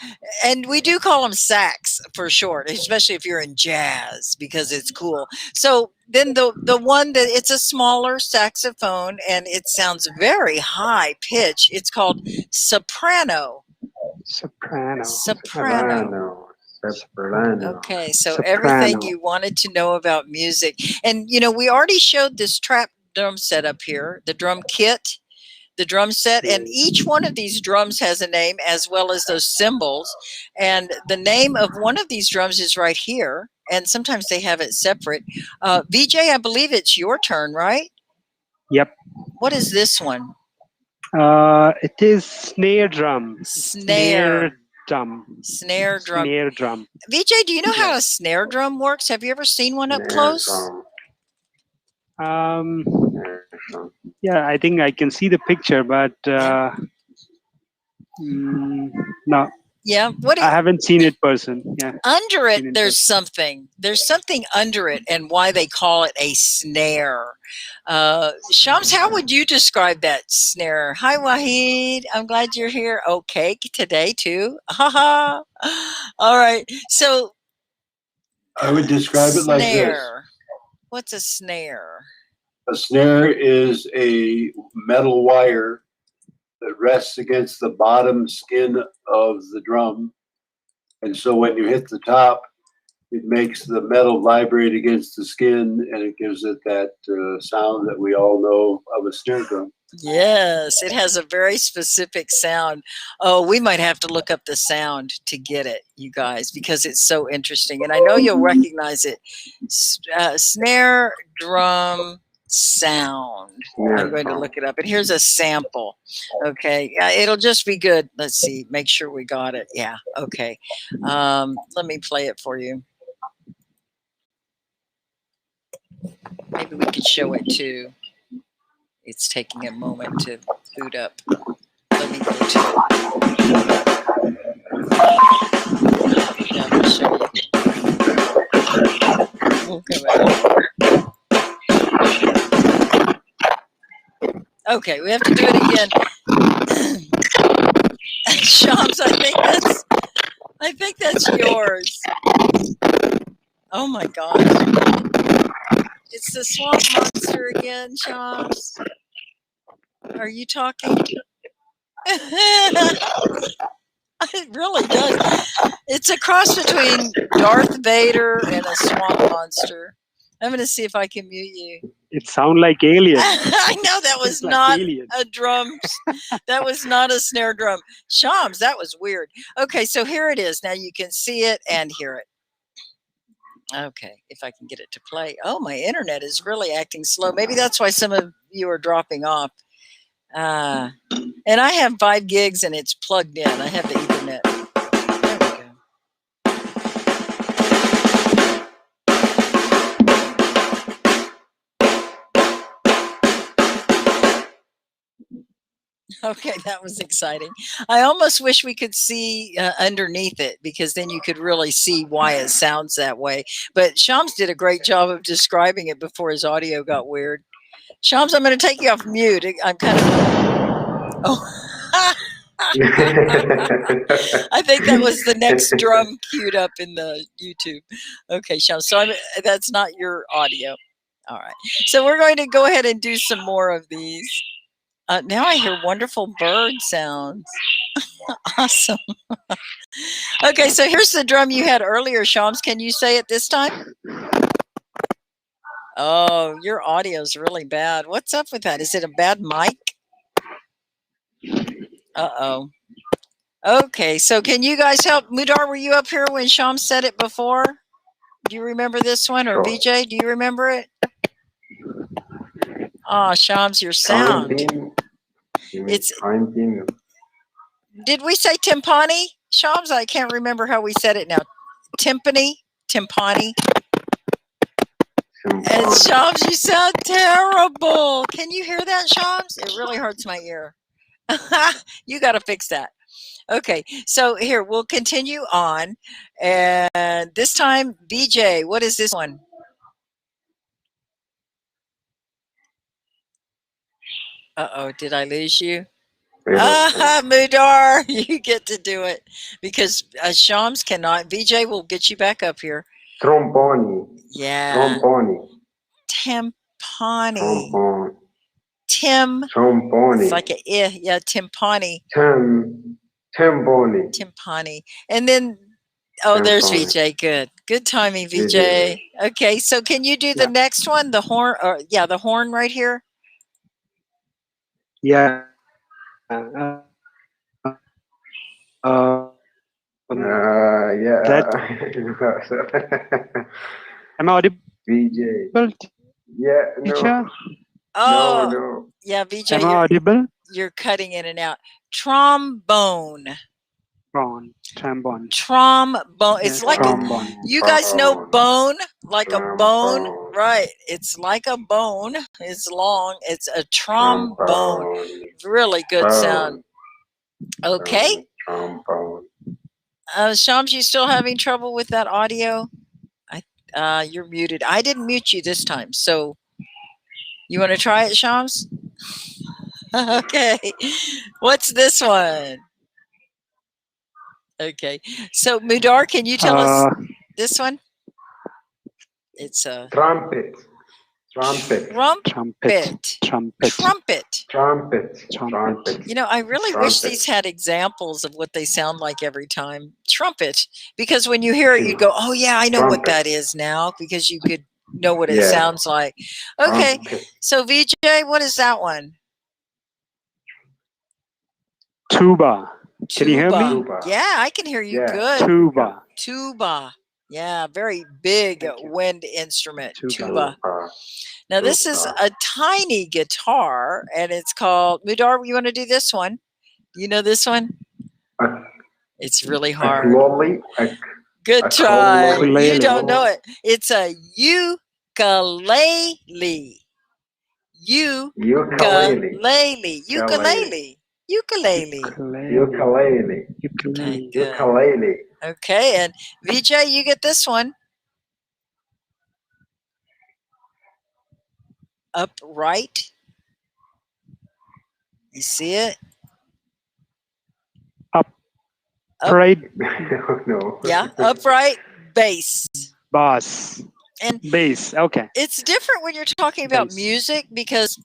and we do call them sax for short, especially if you're in jazz because it's cool. So then the one that it's a smaller saxophone and it sounds very high pitch. It's called soprano. Soprano. Okay, so everything you wanted to know about music, and we already showed this trap drum set up here, the drum kit. The drum set, and each one of these drums has a name as well as those cymbals, and the name of one of these drums is right here, and sometimes they have it separate. VJ, I believe it's your turn, right? Yep. What is this one? It is snare drum. Snare drum. VJ, do you know how a snare drum works? Have you ever seen one up close? Yeah, I think I can see the picture, but no. Yeah, I haven't seen it person. Yeah. Under it, there's something. There's something under it, and why they call it a snare. Shams, how would you describe that snare? Hi, Wahid. I'm glad you're here. Okay, today too. Haha. All right. So I would describe it like this. What's a snare? A snare is a metal wire that rests against the bottom skin of the drum. And so when you hit the top, it makes the metal vibrate against the skin and it gives it that sound that we all know of a snare drum. Yes, it has a very specific sound. Oh, we might have to look up the sound to get it, you guys, because it's so interesting. And I know you'll recognize it. Snare drum sound. I'm going to look it up. And here's a sample. Okay. It'll just be good. Let's see. Make sure we got it. Yeah. Okay. Let me play it for you. Maybe we could show it too. It's taking a moment to boot up. Let me go to it. Yeah, I'll show you. We'll come back. Okay, we have to do it again. Shams, I think that's yours. Oh my gosh. It's the swamp monster again, Shams. Are you talking? It really does. It's a cross between Darth Vader and a swamp monster. I'm going to see if I can mute you. It sounds like alien. I know that was Like not alien. a drum. That was not a snare drum. Shams, that was weird. Okay, so here it is. Now you can see it and hear it. Okay, if I can get it to play. Oh, my internet is really acting slow. Maybe that's why some of you are dropping off. And I have 5 gigs and it's plugged in. I have the Ethernet. There we go. Okay, that was exciting. I almost wish we could see underneath it, because then you could really see why it sounds that way. But Shams did a great job of describing it before his audio got weird. Shams, I'm going to take you off mute. I'm kind of... Oh. I think that was the next drum queued up in the YouTube. Okay, Shams, so that's not your audio. All right. So we're going to go ahead and do some more of these. Now I hear wonderful bird sounds. Awesome. Okay, so here's the drum you had earlier, Shams. Can you say it this time? Oh, your audio is really bad. What's up with that? Is it a bad mic? Uh-oh. Okay, so can you guys help? Mudar, were you up here when Shams said it before? Do you remember this one? Or VJ, do you remember it? Oh, Shams, your sound. It's. Did we say timpani? Shams, I can't remember how we said it now. Timpani? Timpani? And Shams, you sound terrible. Can you hear that, Shams? It really hurts my ear. You got to fix that. Okay, so here, we'll continue on. And this time, BJ, what is this one? Uh-oh, did I lose you? Mudar, you get to do it. Because Shams cannot. VJ will get you back up here. Trombone. Yeah. Trombone. Timpani. Trombone. It's like a yeah, timpani. Timpani. Timpani. And then, oh, there's VJ. Good timing, VJ. Okay, so can you do the next one? The horn, or the horn right here. Yeah. Yeah. Am I audible? VJ. Yeah. No. Oh. No. Yeah, VJ. Am I audible? You're cutting in and out. Trombone. Trombone. It's like you guys know bone, like a bone, right? It's like a bone. It's long. It's a trombone. Really good sound. Okay. Shams, you still having trouble with that audio? You're muted. I didn't mute you this time, so you want to try it, Shams? Okay. What's this one? Okay, so Mudar, can you tell us this one? It's a trumpet. You know, I really wish these had examples of what they sound like every time. Trumpet, because when you hear it, you go, "Oh yeah, I know what that is now," because you could know what it sounds like. Okay, so VJ, what is that one? Tuba. Can you hear me? Tuba. Yeah, I can hear you Yeah. good. Tuba. Tuba. Yeah, very big Thank you. wind instrument. Tuba. Tuba. Tuba. Now this is a tiny guitar, and it's called Mudar. You want to do this one? You know this one? A- It's really a hard. lolly, Good a try. You ukulele. don't know it. It's a ukulele. ukulele, Ukulele. Ukulele. Ukulele. ukulele, Okay, good. ukulele. Okay, and Vijay, you get this one. Upright. You see it? Upright No. Yeah, upright bass. bass. And Bass. Okay. it's different when you're talking about Bass. music because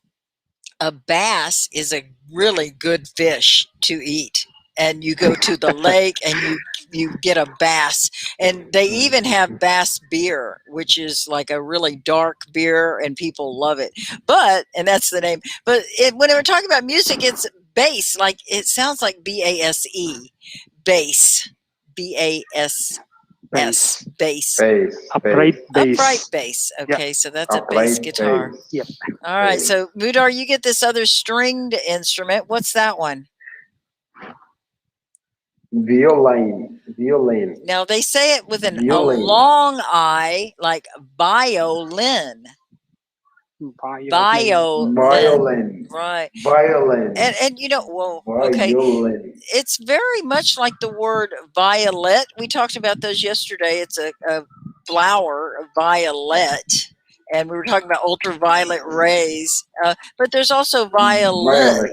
a bass is a really good fish to eat. And you go to the lake and you get a bass. And they even have bass beer, which is like a really dark beer and people love it. But, and that's the name. But when we're talking about music, it's bass. Like it sounds like B-A-S-E. Bass. B-A-S. Bass. Bass. Bass. Upright bass. Upright bass. Okay, so that's a Upright bass guitar. bass. Yep. All right, Bass. so Mudar, you get this other stringed instrument. What's that one? Violin. Now they say it with a Violin. long I, like violin. Violin. Violin. Right. Violin. And you know, well, okay. Violin. It's very much like the word violet. We talked about those yesterday. It's a flower, a violet. And we were talking about ultraviolet rays. But there's also violins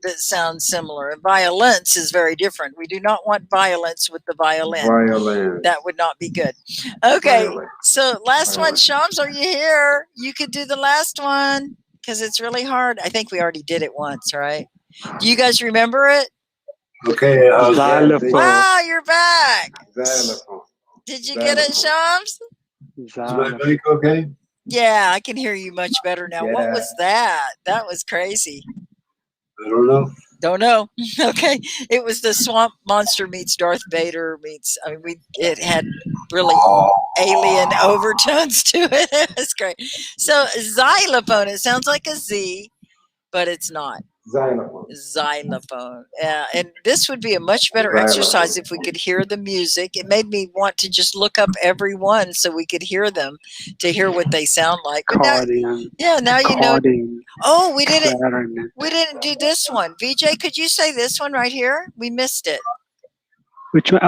that sound similar. And violence is very different. We do not want violence with the violin. Violin. That would not be good. Okay, Violin. so last one. Violin. Shams, are you here? You could do the last one because it's really hard. I think we already did it once, right? Do you guys remember it? Okay. Xylophone. Wow, you're back. Xylophone. Did you get it, Shams? Is my mic okay? Yeah, I can hear you much better now. What Yeah. was that? That was crazy. I don't know. Don't know. Okay, it was the Swamp Monster meets Darth Vader meets. I mean, it had really alien overtones to it. It was great. So xylophone. It sounds like a Z, but it's not. Xylophone. Xylophone. Yeah, and this would be a much better Xylophone. exercise if we could hear the music. It made me want to just look up every one so we could hear them, to hear what they sound like. But now, Accordion. yeah, now you know. Accordion. Oh, we didn't. Clarinet. We didn't do this one. VJ, could you say this one right here? We missed it. Which one?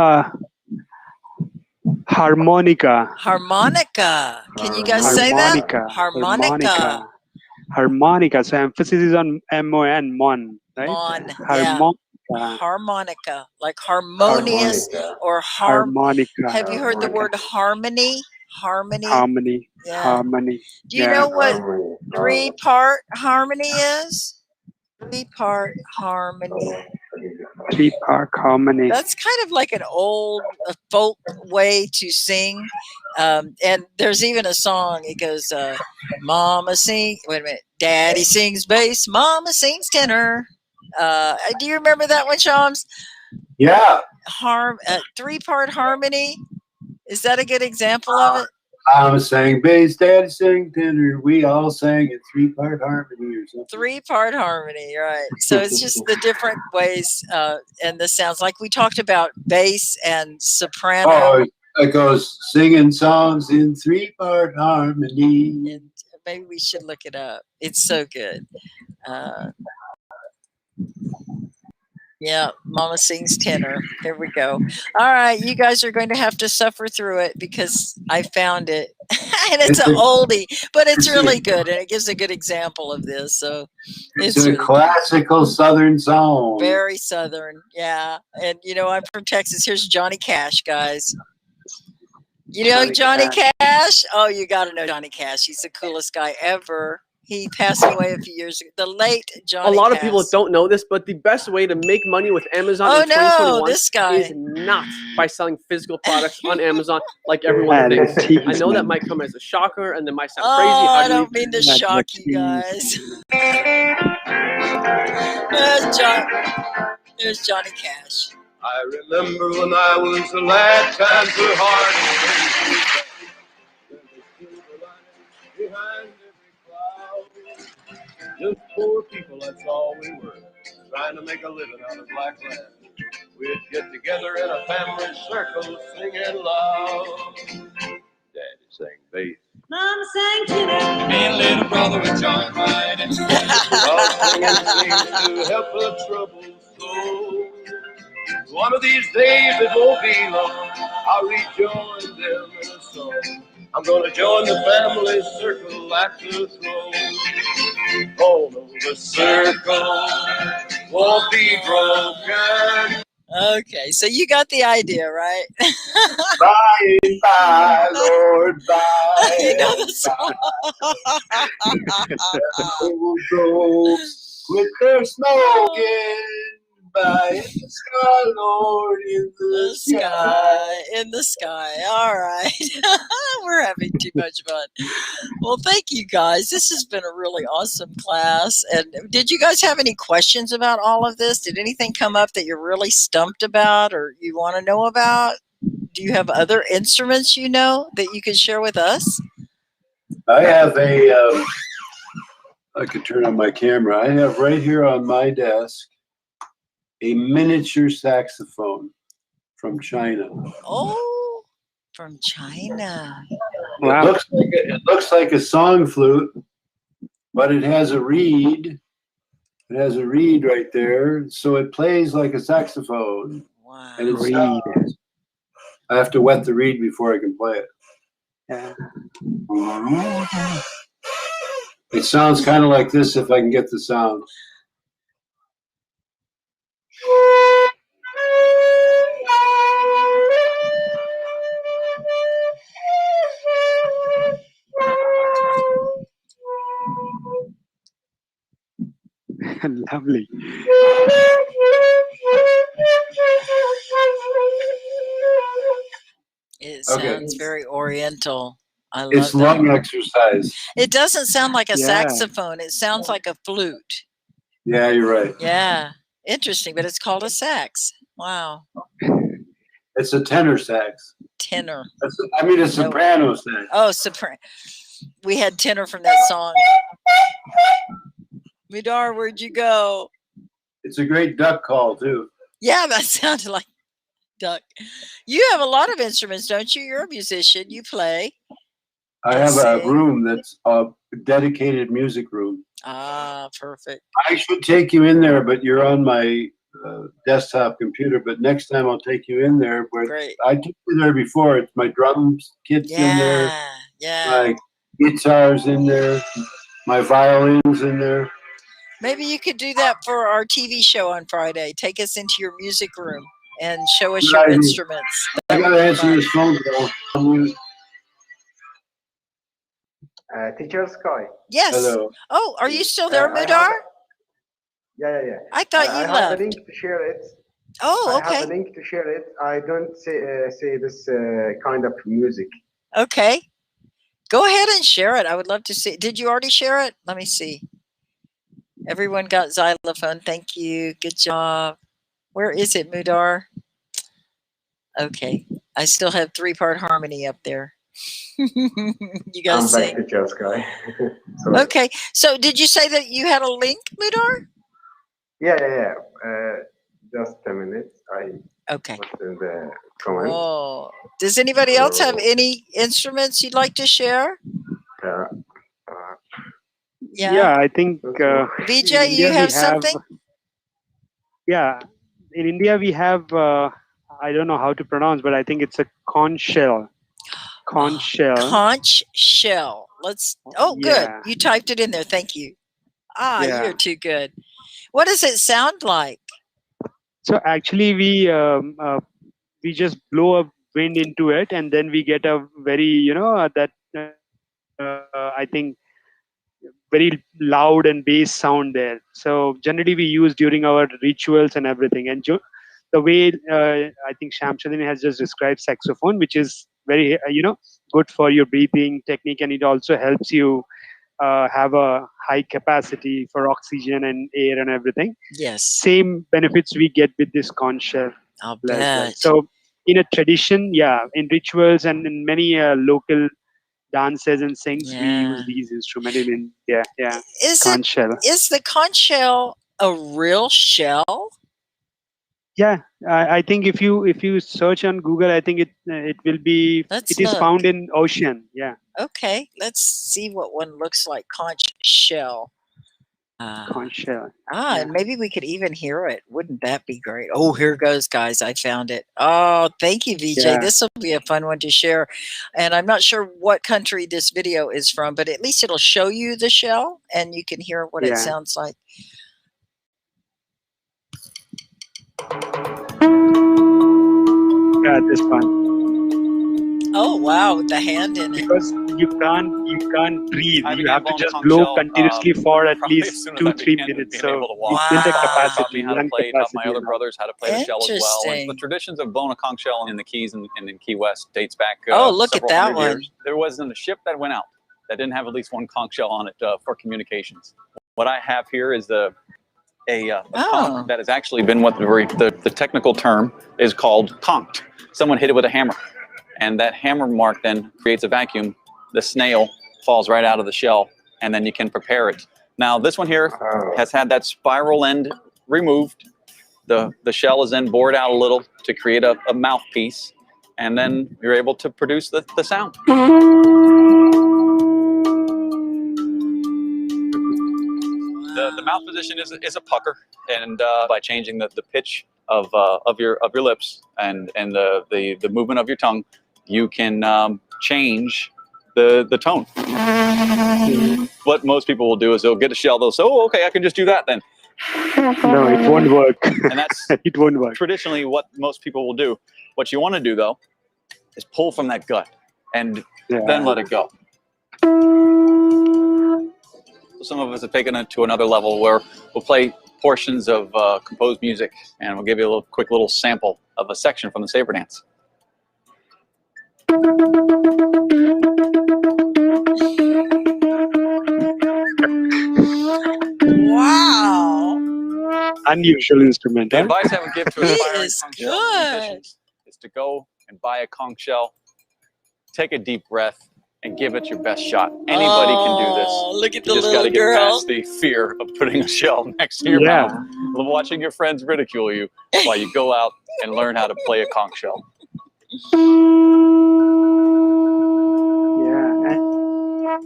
Harmonica. Harmonica. Can you guys say that? Harmonica. Harmonica. So emphasis is on M-O-N, mon, right? Mon, yeah. Harmonica. Harmonica. Like harmonious or Harmonica. Have you heard the word harmony? Harmony. Harmony. Yeah. Harmony. Do you Yeah. know what three-part harmony is? Three-part harmony. Three-part harmony. That's kind of like an old folk way to sing. And there's even a song. It goes, Mama sings, wait a minute, Daddy sings bass, Mama sings tenor. Do you remember that one, Shams? Yeah. Three-part harmony. Is that a good example of it? I sang bass, Daddy sang tenor. We all sang in three-part harmony or something. Three-part harmony, right. So it's just the different ways and the sounds. Like we talked about bass and soprano. Oh, it goes singing songs in three-part harmony. And maybe we should look it up. It's so good. Yeah, Mama sings tenor. Here we go. All right, you guys are going to have to suffer through it because I found it. And it's an oldie, but it's really good. And it gives a good example of this. So It's really a classical Southern song. very Southern. Yeah. And, you know, I'm from Texas. Here's Johnny Cash, guys. You know Johnny Cash? Oh, you got to know Johnny Cash. He's the coolest guy ever. He passed away a few years ago. The late Johnny A lot of Cash. people don't know this, but the best way to make money with Amazon Oh in no, 2021 this guy. is not by selling physical products on Amazon like everyone thinks. I know that might come as a shocker and that might sound crazy. Oh, How I do you don't mean to shock you guys. There's Johnny Cash. I remember when I was a lad, times were hard and behind every cloud. Just poor people, that's all we were, trying to make a living out of black land. We'd get together in a family circle, singing loud. Daddy sang bass. Mama sang tenor. Me and little brother would join right in. Love singing seems to help a troubled soul. One of these days it won't be long, I'll rejoin them in a song. I'm gonna join the family circle like the throne. Oh no, the circle won't be broken. Okay, so you got the idea, right? Bye, bye, Lord, bye. You know the song. Old folks quit their smoking. By in the sky, Lord, in the sky. In the sky. All right. We're having too much fun. Well, thank you guys. This has been a really awesome class. And did you guys have any questions about all of this? Did anything come up that you're really stumped about or you want to know about? Do you have other instruments you know that you can share with us? I have I could turn on my camera. I have right here on my desk a miniature saxophone from China. Oh, from China. Wow. It looks like a song flute, but it has a reed. It has a reed right there, so it plays like a saxophone. Wow. And it sounds. I have to wet the reed before I can play it. Yeah. It sounds kind of like this if I can get the sound. Lovely. It sounds very oriental. I love It's lung exercise. It doesn't sound like a Yeah. saxophone. It sounds like a flute. Yeah, you're right. Yeah. Interesting, but it's called a sax. Wow. It's a tenor sax. Tenor. I mean, a soprano sax. Oh, soprano. We had tenor from that song. Midar, where'd you go? It's a great duck call, too. Yeah, that sounded like duck. You have a lot of instruments, don't you? You're a musician. You play. I have a room that's a dedicated music room. Ah, perfect. I should take you in there, but you're on my desktop computer. But next time I'll take you in there. Great. I took you there before. It's my drums kit's in there. Yeah. My guitar's in there. My violin's in there. Maybe you could do that for our TV show on Friday. Take us into your music room and show us your instruments. I gotta answer this phone call. Teacher Sky. Yes. Hello. Oh, are you still there, Mudar? Yeah. I thought you I left. have a link to share it. Oh, I have a okay. link to share it. I don't say this kind of music. Okay. Go ahead and share it. I would love to see. Did you already share it? Let me see. Everyone got xylophone. Thank you. Good job. Where is it, Mudar? Okay. I still have 3-part harmony up there. You guys I'm sing. back to Teacher Sky. Okay. So did you say that you had a link, Mudar? Yeah. Just a minute. Okay. Put in the comments. Oh. Does anybody else have any instruments you'd like to share? Yeah, I think Vijay, you have something? Yeah, in India we have I don't know how to pronounce, but I think it's a conch shell. Conch shell. Conch shell. Good. Yeah. You typed it in there. Thank you. Yeah. You're too good. What does it sound like? So actually we just blow a wind into it and then we get a very, I think very loud and bass sound there. So generally we use during our rituals and everything. And the way I think Shamsuddin has just described saxophone, which is very, good for your breathing technique, and it also helps you have a high capacity for oxygen and air and everything. Yes. Same benefits we get with this conch shell. I'll as well. bet. So in a tradition, in rituals and in many local dances and things, we use these instruments in India. Yeah, conch shell. Is the conch shell a real shell? Yeah, I think if you search on Google, I think it will be. It is found in ocean. Yeah. Okay, let's see what one looks like. Conch shell. Conch shell. And maybe we could even hear it. Wouldn't that be great? Oh, here goes, guys. I found it. Oh, thank you, VJ. Yeah. This will be a fun one to share. And I'm not sure what country this video is from, but at least it'll show you the shell and you can hear what it sounds like. Yeah, this one. Oh wow, with the hand in it. Because you can't breathe. You have to just blow continuously for at least 2-3 minutes. So you build a capacity. How to play it, taught my other brothers how to play the shell as well. And the traditions of blowing a conch shell in the Keys and in Key West dates back. Look at that one. Years. There wasn't a ship that went out that didn't have at least one conch shell on it for communications. What I have here is a conch that has actually been what the technical term is called conked. Someone hit it with a hammer. And that hammer mark then creates a vacuum. The snail falls right out of the shell, and then you can prepare it. Now, this one here has had that spiral end removed. The shell is then bored out a little to create a mouthpiece, and then you're able to produce the sound. The mouth position is a pucker, and by changing the pitch of your lips and the movement of your tongue, you can change the tone. What most people will do is they'll get a shell, they'll say, oh, okay, I can just do that then. No, it won't work. And that's it won't work. Traditionally what most people will do. What you want to do, though, is pull from that gut and then let it go. Some of us have taken it to another level where we'll play portions of composed music, and we'll give you a quick little sample of a section from the Saber Dance. Wow. Unusual instrument. The advice I would give to aspiring is conch shell musicians is to go and buy a conch shell, take a deep breath, and give it your best shot. Anybody can do this. Look at You the just got little to get girl. past the fear of putting a shell next to your mouth, watching your friends ridicule you while you go out and learn how to play a conch shell.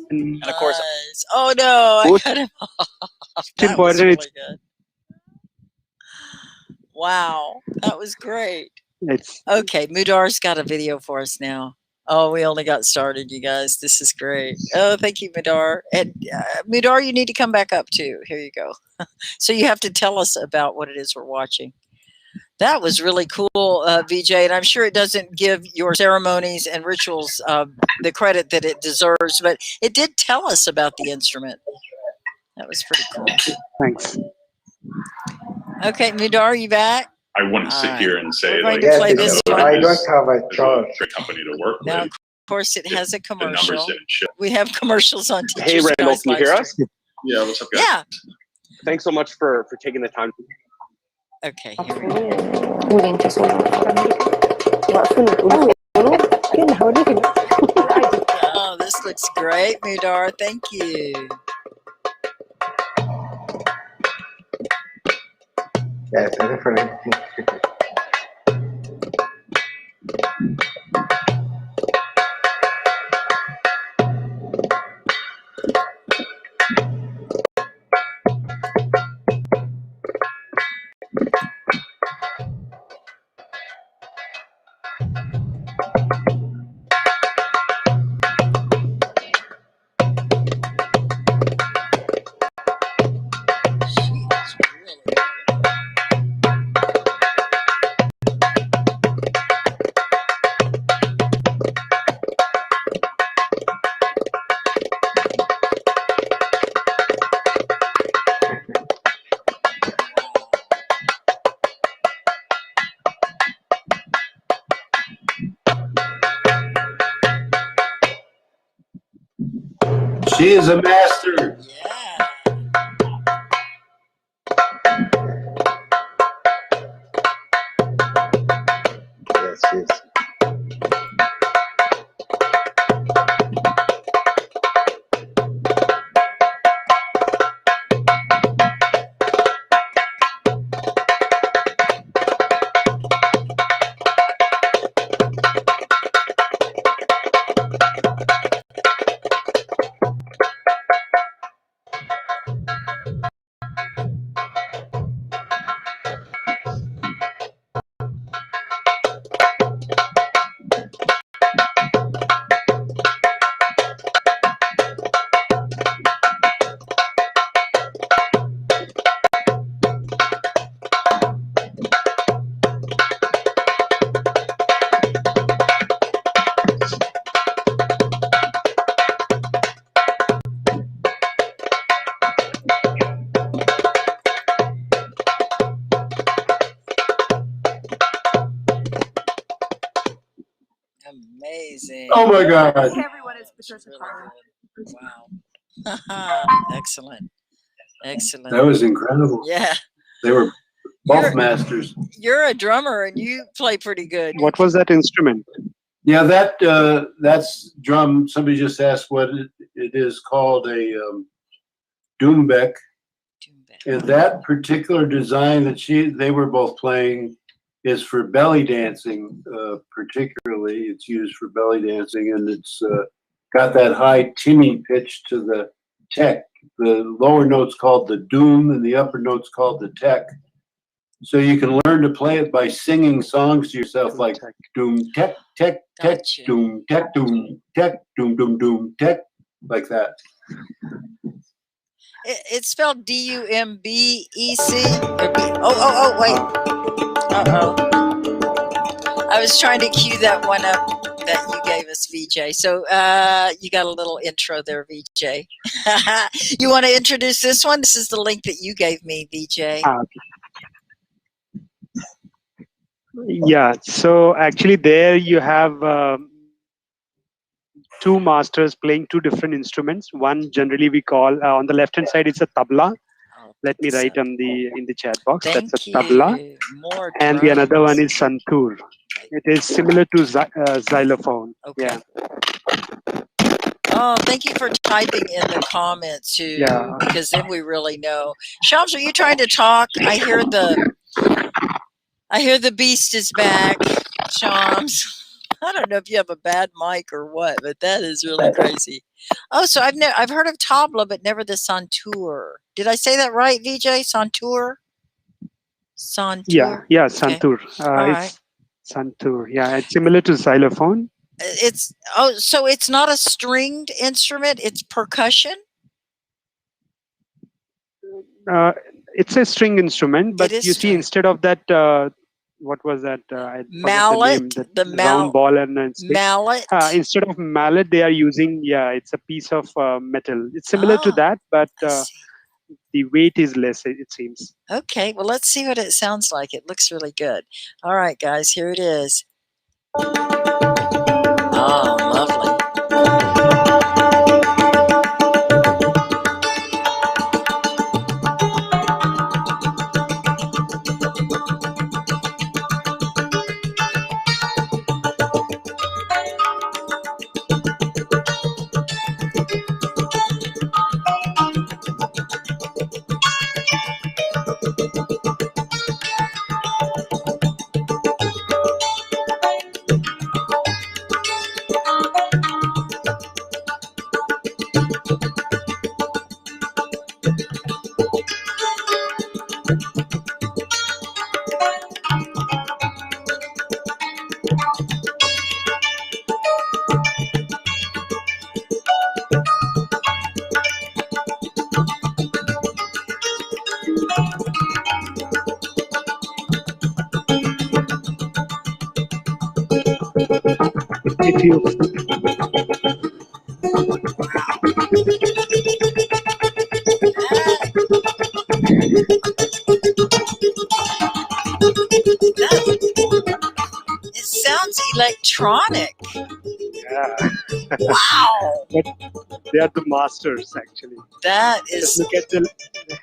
And of course, oh no, I cut him off. That was really good. Wow, that was great. Okay, Mudar's got a video for us now. Oh, we only got started, you guys. This is great. Oh, thank you, Mudar. And Mudar, you need to come back up too. Here you go. So you have to tell us about what it is we're watching. That was really cool, VJ, and I'm sure it doesn't give your ceremonies and rituals the credit that it deserves, but it did tell us about the instrument. That was pretty cool. Thanks. Okay, Mudar, you back? I wouldn't sit here and say, like, play this one. I don't have a choice. Great company to work Now, with. of course, it has a The numbers commercial. didn't show. We have commercials on Hey, Teachers Randall, Guys can you hear us? Livestream. Yeah, what's up, guys? Yeah. Thanks so much for taking the time. Okay, here we go. Oh, this looks great, Mudar. Thank you. Yes, definitely. She is a master. Yeah. Yes, yes. Amazing. Oh my God. Hey everyone, it's Patricia Really wow. Excellent. Excellent. That was incredible. Yeah. They were both masters. You're a drummer and you play pretty good. What was that instrument? Yeah, that's drum. Somebody just asked what it is called, a Joon Beh. And that particular design that they were both playing is for belly dancing, particularly. It's used for belly dancing, and it's got that high tinny pitch to the tech. The lower note's called the doom, and the upper note's called the tech. So you can learn to play it by singing songs to yourself, like doom, tech, tech, tech, doom, tech, doom, doom, tech, like that. It's spelled D-U-M-B-E-C. Oh, wait. Uh-oh. I was trying to cue that one up that you gave us, VJ. So you got a little intro there, VJ. You want to introduce this one? This is the link that you gave me, VJ. Yeah, so actually there you have two masters playing two different instruments. One generally we call, on the left hand side, it's a tabla. Let me write in the chat box. That's a tabla. And the another one is santur. It is similar to xylophone. Okay. Yeah. Oh, thank you for typing in the comments too, Yeah. because then we really know. Shams, are you trying to talk? I hear the beast is back, Shams. I don't know if you have a bad mic or what, but that is really crazy. Oh, so I've heard of tabla, but never the santur. Did I say that right, VJ? Santur? Santur? Yeah, santur. Okay. It's santur. Yeah, it's similar to xylophone. So it's not a stringed instrument, it's percussion? It's a string instrument, but you see, instead of that, what was that? Mallet, the round ball and stick. Mallet. Instead of mallet, they are using it's a piece of metal. It's similar to that, but the weight is less. It seems. Okay, well let's see what it sounds like. It looks really good. All right, guys, here it is. Oh, lovely. If you It sounds electronic. Yeah. Wow. But they are the masters, actually. That Just is, look at the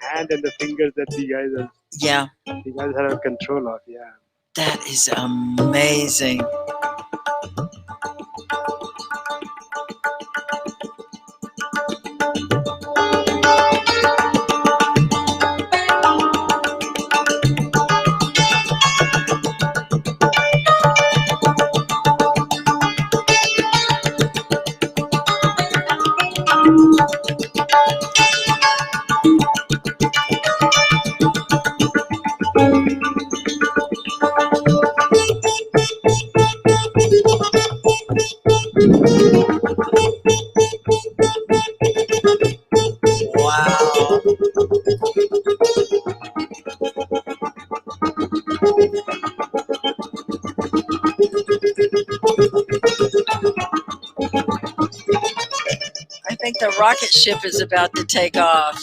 hand and the fingers that the guys are. yeah, You guys have control of. Yeah. that is amazing. Wow. I think the rocket ship is about to take off.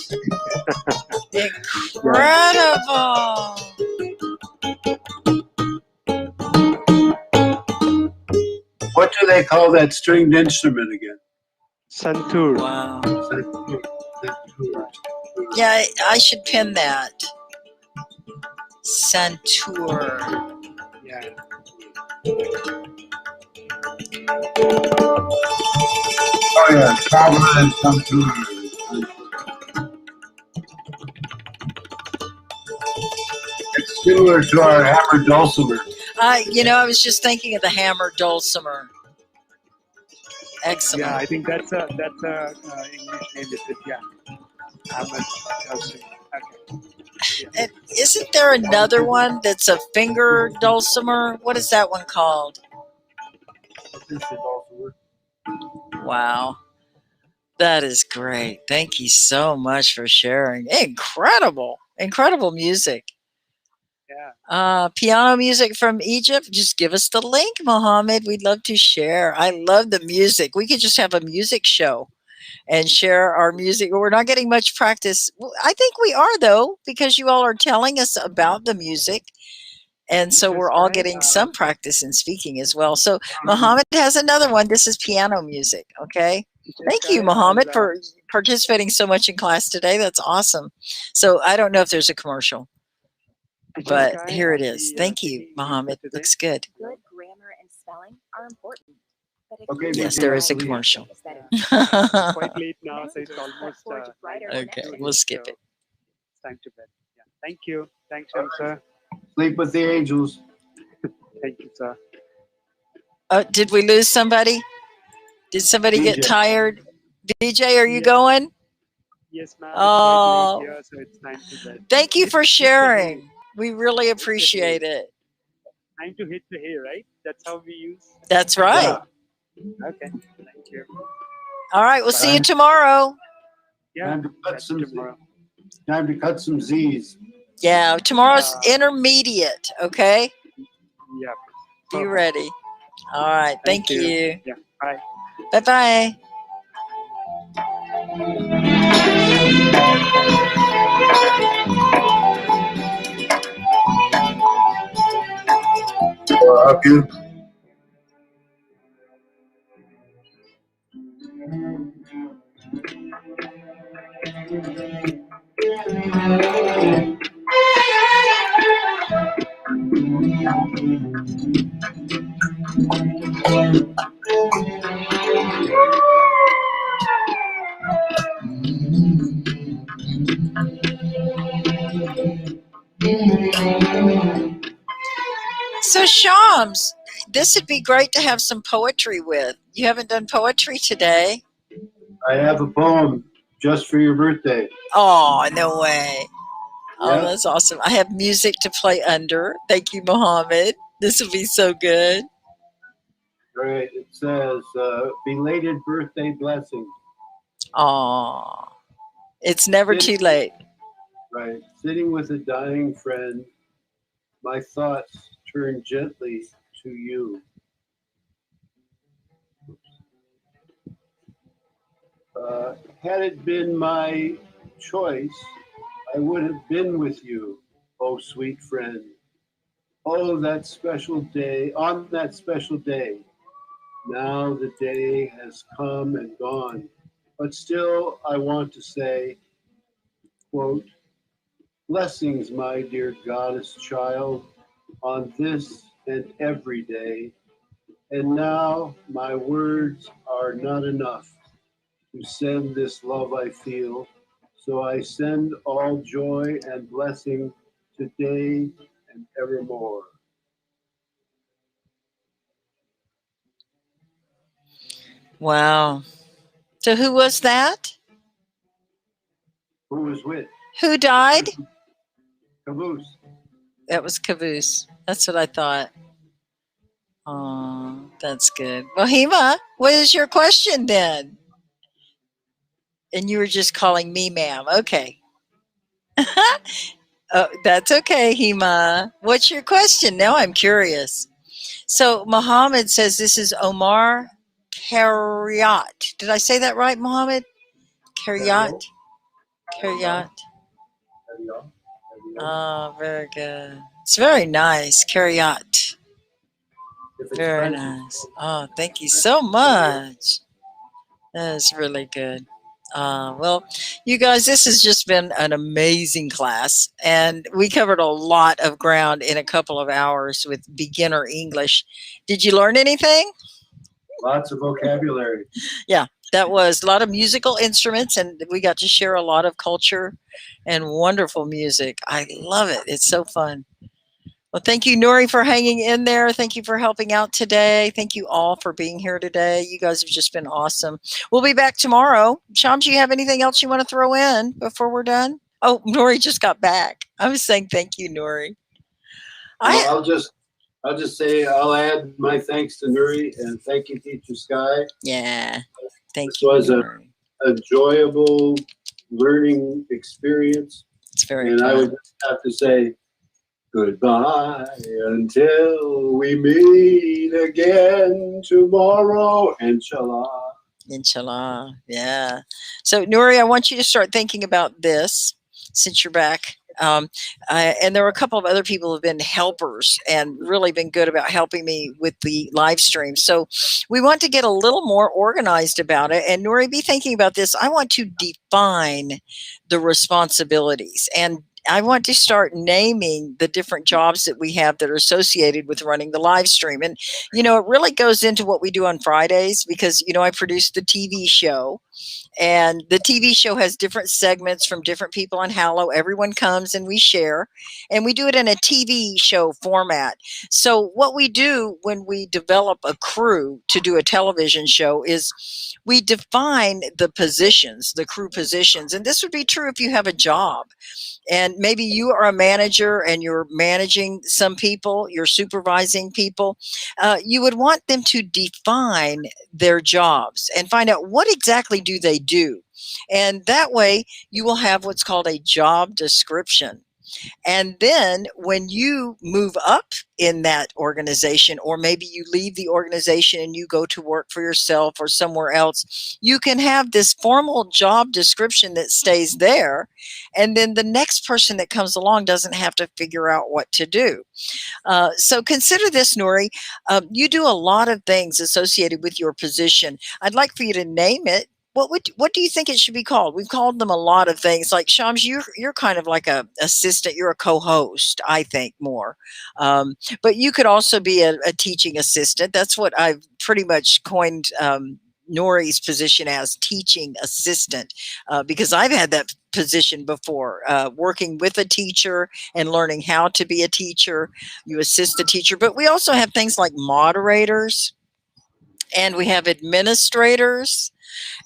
Incredible. What do they call that stringed instrument again? Santur. Wow. Santur. Yeah, I should pin that. Santur. Yeah. Oh yeah, tabla and santur. It's similar to our hammer dulcimer. I was just thinking of the hammer dulcimer. Excellent. Yeah, I think that's a English name. Is it? Yeah. Hammer dulcimer. Okay. Yeah. And isn't there another one that's a finger dulcimer? What is that one called? Wow. That is great. Thank you so much for sharing. Incredible. Incredible music. Yeah. Piano music from Egypt. Just give us the link, Mohammed. We'd love to share. I love the music. We could just have a music show and share our music. We're not getting much practice. I think we are, though, because you all are telling us about the music. And so we're all getting some practice in speaking as well. So Mohammed has another one. This is piano music. Okay. Thank you, Mohammed, for participating so much in class today. That's awesome. So I don't know if there's a commercial, but here it is. Thank you, Mohammed. Looks good. Good grammar and spelling are important. But if Okay, you Yes, there is a commercial. It's quite late now, so it's almost. Okay, we'll skip it. It's time to bed. Yeah. Thank you. Thanks, sir. Sleep with the angels. Thank you, sir. Did we lose somebody? Did somebody get DJ. tired? DJ, are you going? Yes, ma'am. Oh. It's quite late here, so it's time to bed. Thank you for sharing. We really appreciate it. Time to hit the hay, right? That's how we use. That's right. Okay. Thank you. All right, we'll see you tomorrow. Yeah. Time to cut some Z's. Yeah, tomorrow's intermediate, okay? Yeah. Be ready. All right, thank you. Yeah, bye. Bye-bye. Help you. So Shams, this would be great to have some poetry with. You haven't done poetry today? I have a poem just for your birthday. Oh, no way. Oh, Yeah. that's awesome. I have music to play under. Thank you, Mohammed. This will be so good. Right. It says, belated birthday blessings. Oh, it's never too late. Right. Sitting with a dying friend, my thoughts turn gently to you. Had it been my choice, I would have been with you, oh sweet friend. Oh, that special day, on that special day, Now the day has come and gone, but still I want to say, quote, blessings, my dear goddess child, on this and every day. And now my words are not enough to send this love I feel. So I send all joy and blessing today and evermore. Wow. So who was that? Who was with? Who died? Caboose. That was Caboose. That's what I thought. Oh, that's good. Well, Hema, what is your question then? And you were just calling me ma'am. Okay. Oh, that's okay, Hema. What's your question? Now I'm curious. So Muhammad says this is Omar Karyat. Did I say that right, Muhammad? Karyat? Karyat. Oh, very good. It's very nice. Karyat. Very nice. Oh, thank you so much. That is really good. Well, you guys, this has just been an amazing class, and we covered a lot of ground in a couple of hours with beginner English. Did you learn anything? Lots of vocabulary. Yeah, that was a lot of musical instruments, and we got to share a lot of culture and wonderful music. I love it. It's so fun. Well, thank you, Nuri, for hanging in there. Thank you for helping out today. Thank you all for being here today. You guys have just been awesome. We'll be back tomorrow. Shams, you have anything else you want to throw in before we're done? Oh, Nuri just got back. I was saying thank you, Nuri. Well, I'll just say I'll add my thanks to Nuri and thank you, Teacher Sky. Yeah, thank you. This was an enjoyable learning experience. It's very and fun. I would just have to say goodbye until we meet again tomorrow, inshallah. Inshallah. Yeah. So, Nuri, I want you to start thinking about this since you're back. And there were a couple of other people who have been helpers and really been good about helping me with the live stream. So we want to get a little more organized about it. And Nuri, be thinking about this. I want to define the responsibilities, and I want to start naming the different jobs that we have that are associated with running the live stream. And, you know, it really goes into what we do on Fridays because, you know, I produce the TV show. And the TV show has different segments from different people on Hallow. Everyone comes and we share, and we do it in a TV show format. So what we do when we develop a crew to do a television show is we define the positions, the crew positions. And this would be true if you have a job. And maybe you are a manager and you're managing some people, you're supervising people. You would want them to define their jobs and find out what exactly do they do. And that way you will have what's called a job description. And then when you move up in that organization, or maybe you leave the organization and you go to work for yourself or somewhere else, you can have this formal job description that stays there. And then the next person that comes along doesn't have to figure out what to do. So consider this, Nuri. You do a lot of things associated with your position. I'd like for you to name it. What do you think it should be called? We've called them a lot of things. Like Shams, you're kind of like a assistant. You're a co-host, I think, more. But you could also be a teaching assistant. That's what I've pretty much coined Nori's position as, teaching assistant, because I've had that position before, working with a teacher and learning how to be a teacher. You assist the teacher, but we also have things like moderators, and we have administrators.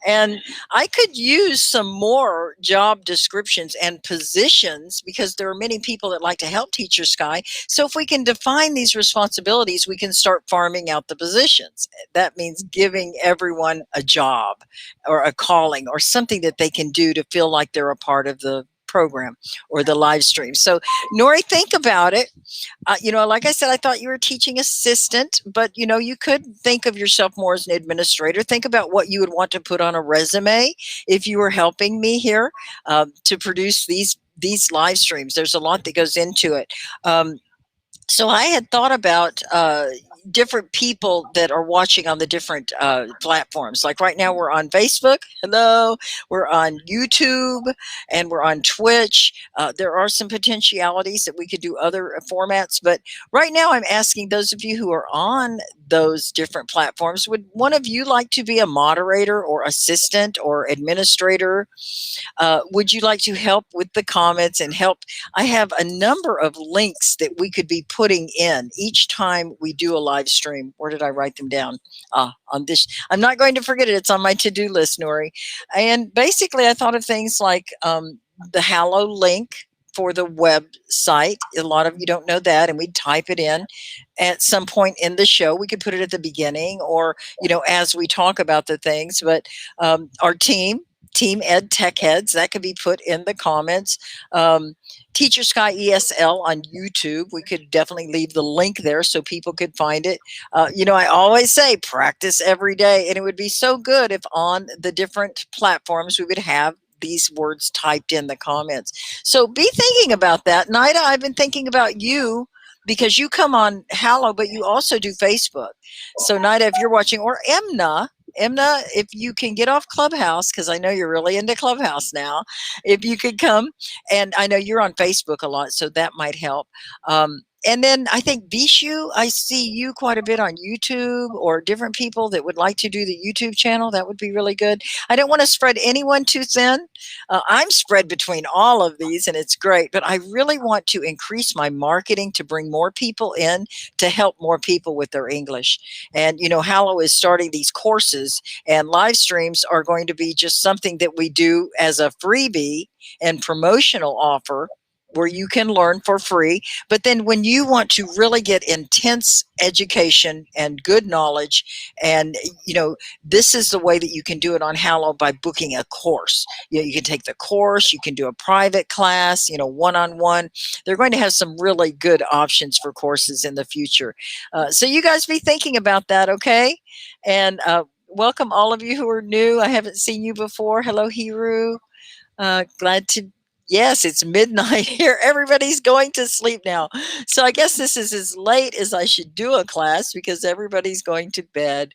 And I could use some more job descriptions and positions because there are many people that like to help Teacher Sky. So if we can define these responsibilities, we can start farming out the positions. That means giving everyone a job or a calling or something that they can do to feel like they're a part of the program or the live stream. So Nori, think about it. You know, like I said, I thought you were a teaching assistant, but you know, you could think of yourself more as an administrator. Think about what you would want to put on a resume if you were helping me here to produce these live streams. There's a lot that goes into it. So I had thought about, different people that are watching on the different platforms. Like right now we're on Facebook. Hello. We're on YouTube and we're on Twitch. There are some potentialities that we could do other formats, but right now I'm asking those of you who are on those different platforms, would one of you like to be a moderator or assistant or administrator? Would you like to help with the comments and help? I have a number of links that we could be putting in each time we do a live stream. Where did I write them down? On this, I'm not going to forget it. It's on my to-do list, Nori. And basically I thought of things like the Hallow link for the website. A lot of you don't know that, and we'd type it in at some point in the show. We could put it at the beginning or, as we talk about the things, but our Team Ed Tech Heads, that could be put in the comments. TEACHERSkyESL on YouTube, we could definitely leave the link there so people could find it. I always say practice every day, and it would be so good if on the different platforms we would have these words typed in the comments. So be thinking about that. Nida, I've been thinking about you because you come on Hallow, but you also do Facebook. So Nida, if you're watching, or Emna, if you can get off Clubhouse, because I know you're really into Clubhouse now, if you could come, and I know you're on Facebook a lot, so that might help. And then I think Bishu, I see you quite a bit on YouTube, or different people that would like to do the YouTube channel. That would be really good. I don't want to spread anyone too thin. I'm spread between all of these, and it's great, but I really want to increase my marketing to bring more people in to help more people with their English. And, Hallow is starting these courses, and live streams are going to be just something that we do as a freebie and promotional offer, where you can learn for free. But then when you want to really get intense education and good knowledge, and this is the way that you can do it on Hallow, by booking a course. You can take the course, you can do a private class, one-on-one. They're going to have some really good options for courses in the future. So you guys be thinking about that, okay? And welcome all of you who are new. I haven't seen you before. Hello, Hiru. Glad to. Yes, it's midnight here. Everybody's going to sleep now. So I guess this is as late as I should do a class because everybody's going to bed.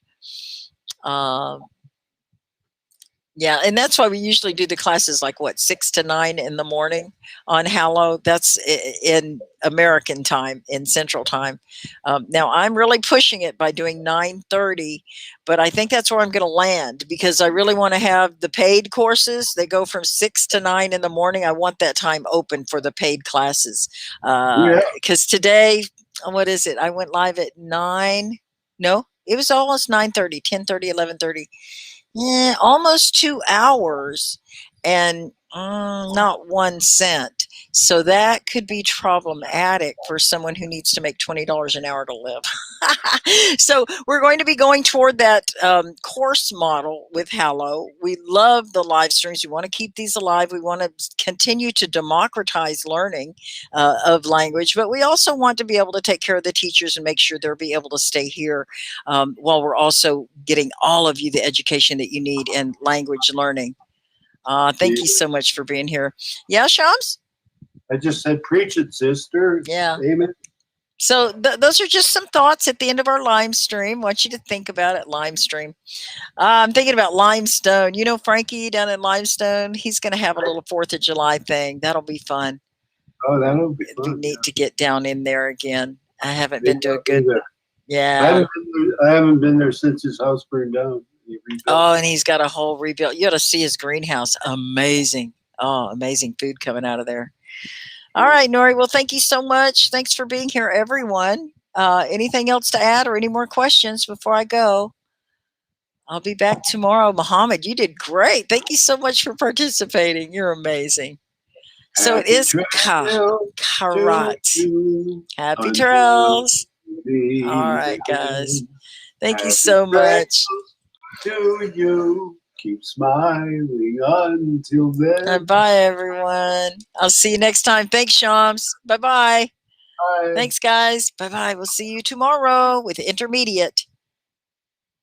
Yeah, and that's why we usually do the classes like 6 to 9 in the morning on Hallow. That's in American time, in Central Time. Now I'm really pushing it by doing 9:30, but I think that's where I'm going to land, because I really want to have the paid courses. They go from 6 to 9 in the morning. I want that time open for the paid classes. Because today, what is it? I went live at 9. No, it was almost 9:30, 10:30, 11:30. Yeah, almost 2 hours, and not 1 cent. So that could be problematic for someone who needs to make $20 an hour to live. So we're going to be going toward that course model with Hallow. We love the live streams. We want to keep these alive. We want to continue to democratize learning of language, but we also want to be able to take care of the teachers and make sure they'll be able to stay here while we're also getting all of you the education that you need in language learning. Thank you so much for being here. Yeah, Shams? I just said, preach it, sister. Yeah. Amen. So those are just some thoughts at the end of our Livestream. I want you to think about it, Livestream. I'm thinking about Limestone. Frankie down in Limestone, he's going to have a little 4th of July thing. That'll be fun. Oh, that'll be fun. We need to get down in there again. I haven't been to a good. Yeah. I haven't been there since his house burned down. Oh, and he's got a whole rebuild. You ought to see his greenhouse. Amazing. Oh, amazing food coming out of there. All right, Nori. Well, thank you so much. Thanks for being here, everyone. Anything else to add or any more questions before I go? I'll be back tomorrow. Muhammad, you did great. Thank you so much for participating. You're amazing. So it is Karat. Happy trails. All right, guys. Thank you so much. To you. Keep smiling until then. Bye, everyone. I'll see you next time. Thanks, Shams. Bye-bye. Bye. Thanks, guys. Bye-bye. We'll see you tomorrow with Intermediate.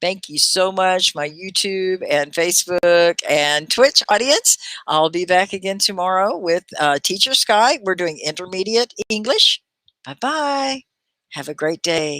Thank you so much, my YouTube and Facebook and Twitch audience. I'll be back again tomorrow with Teacher Sky. We're doing Intermediate English. Bye-bye. Have a great day.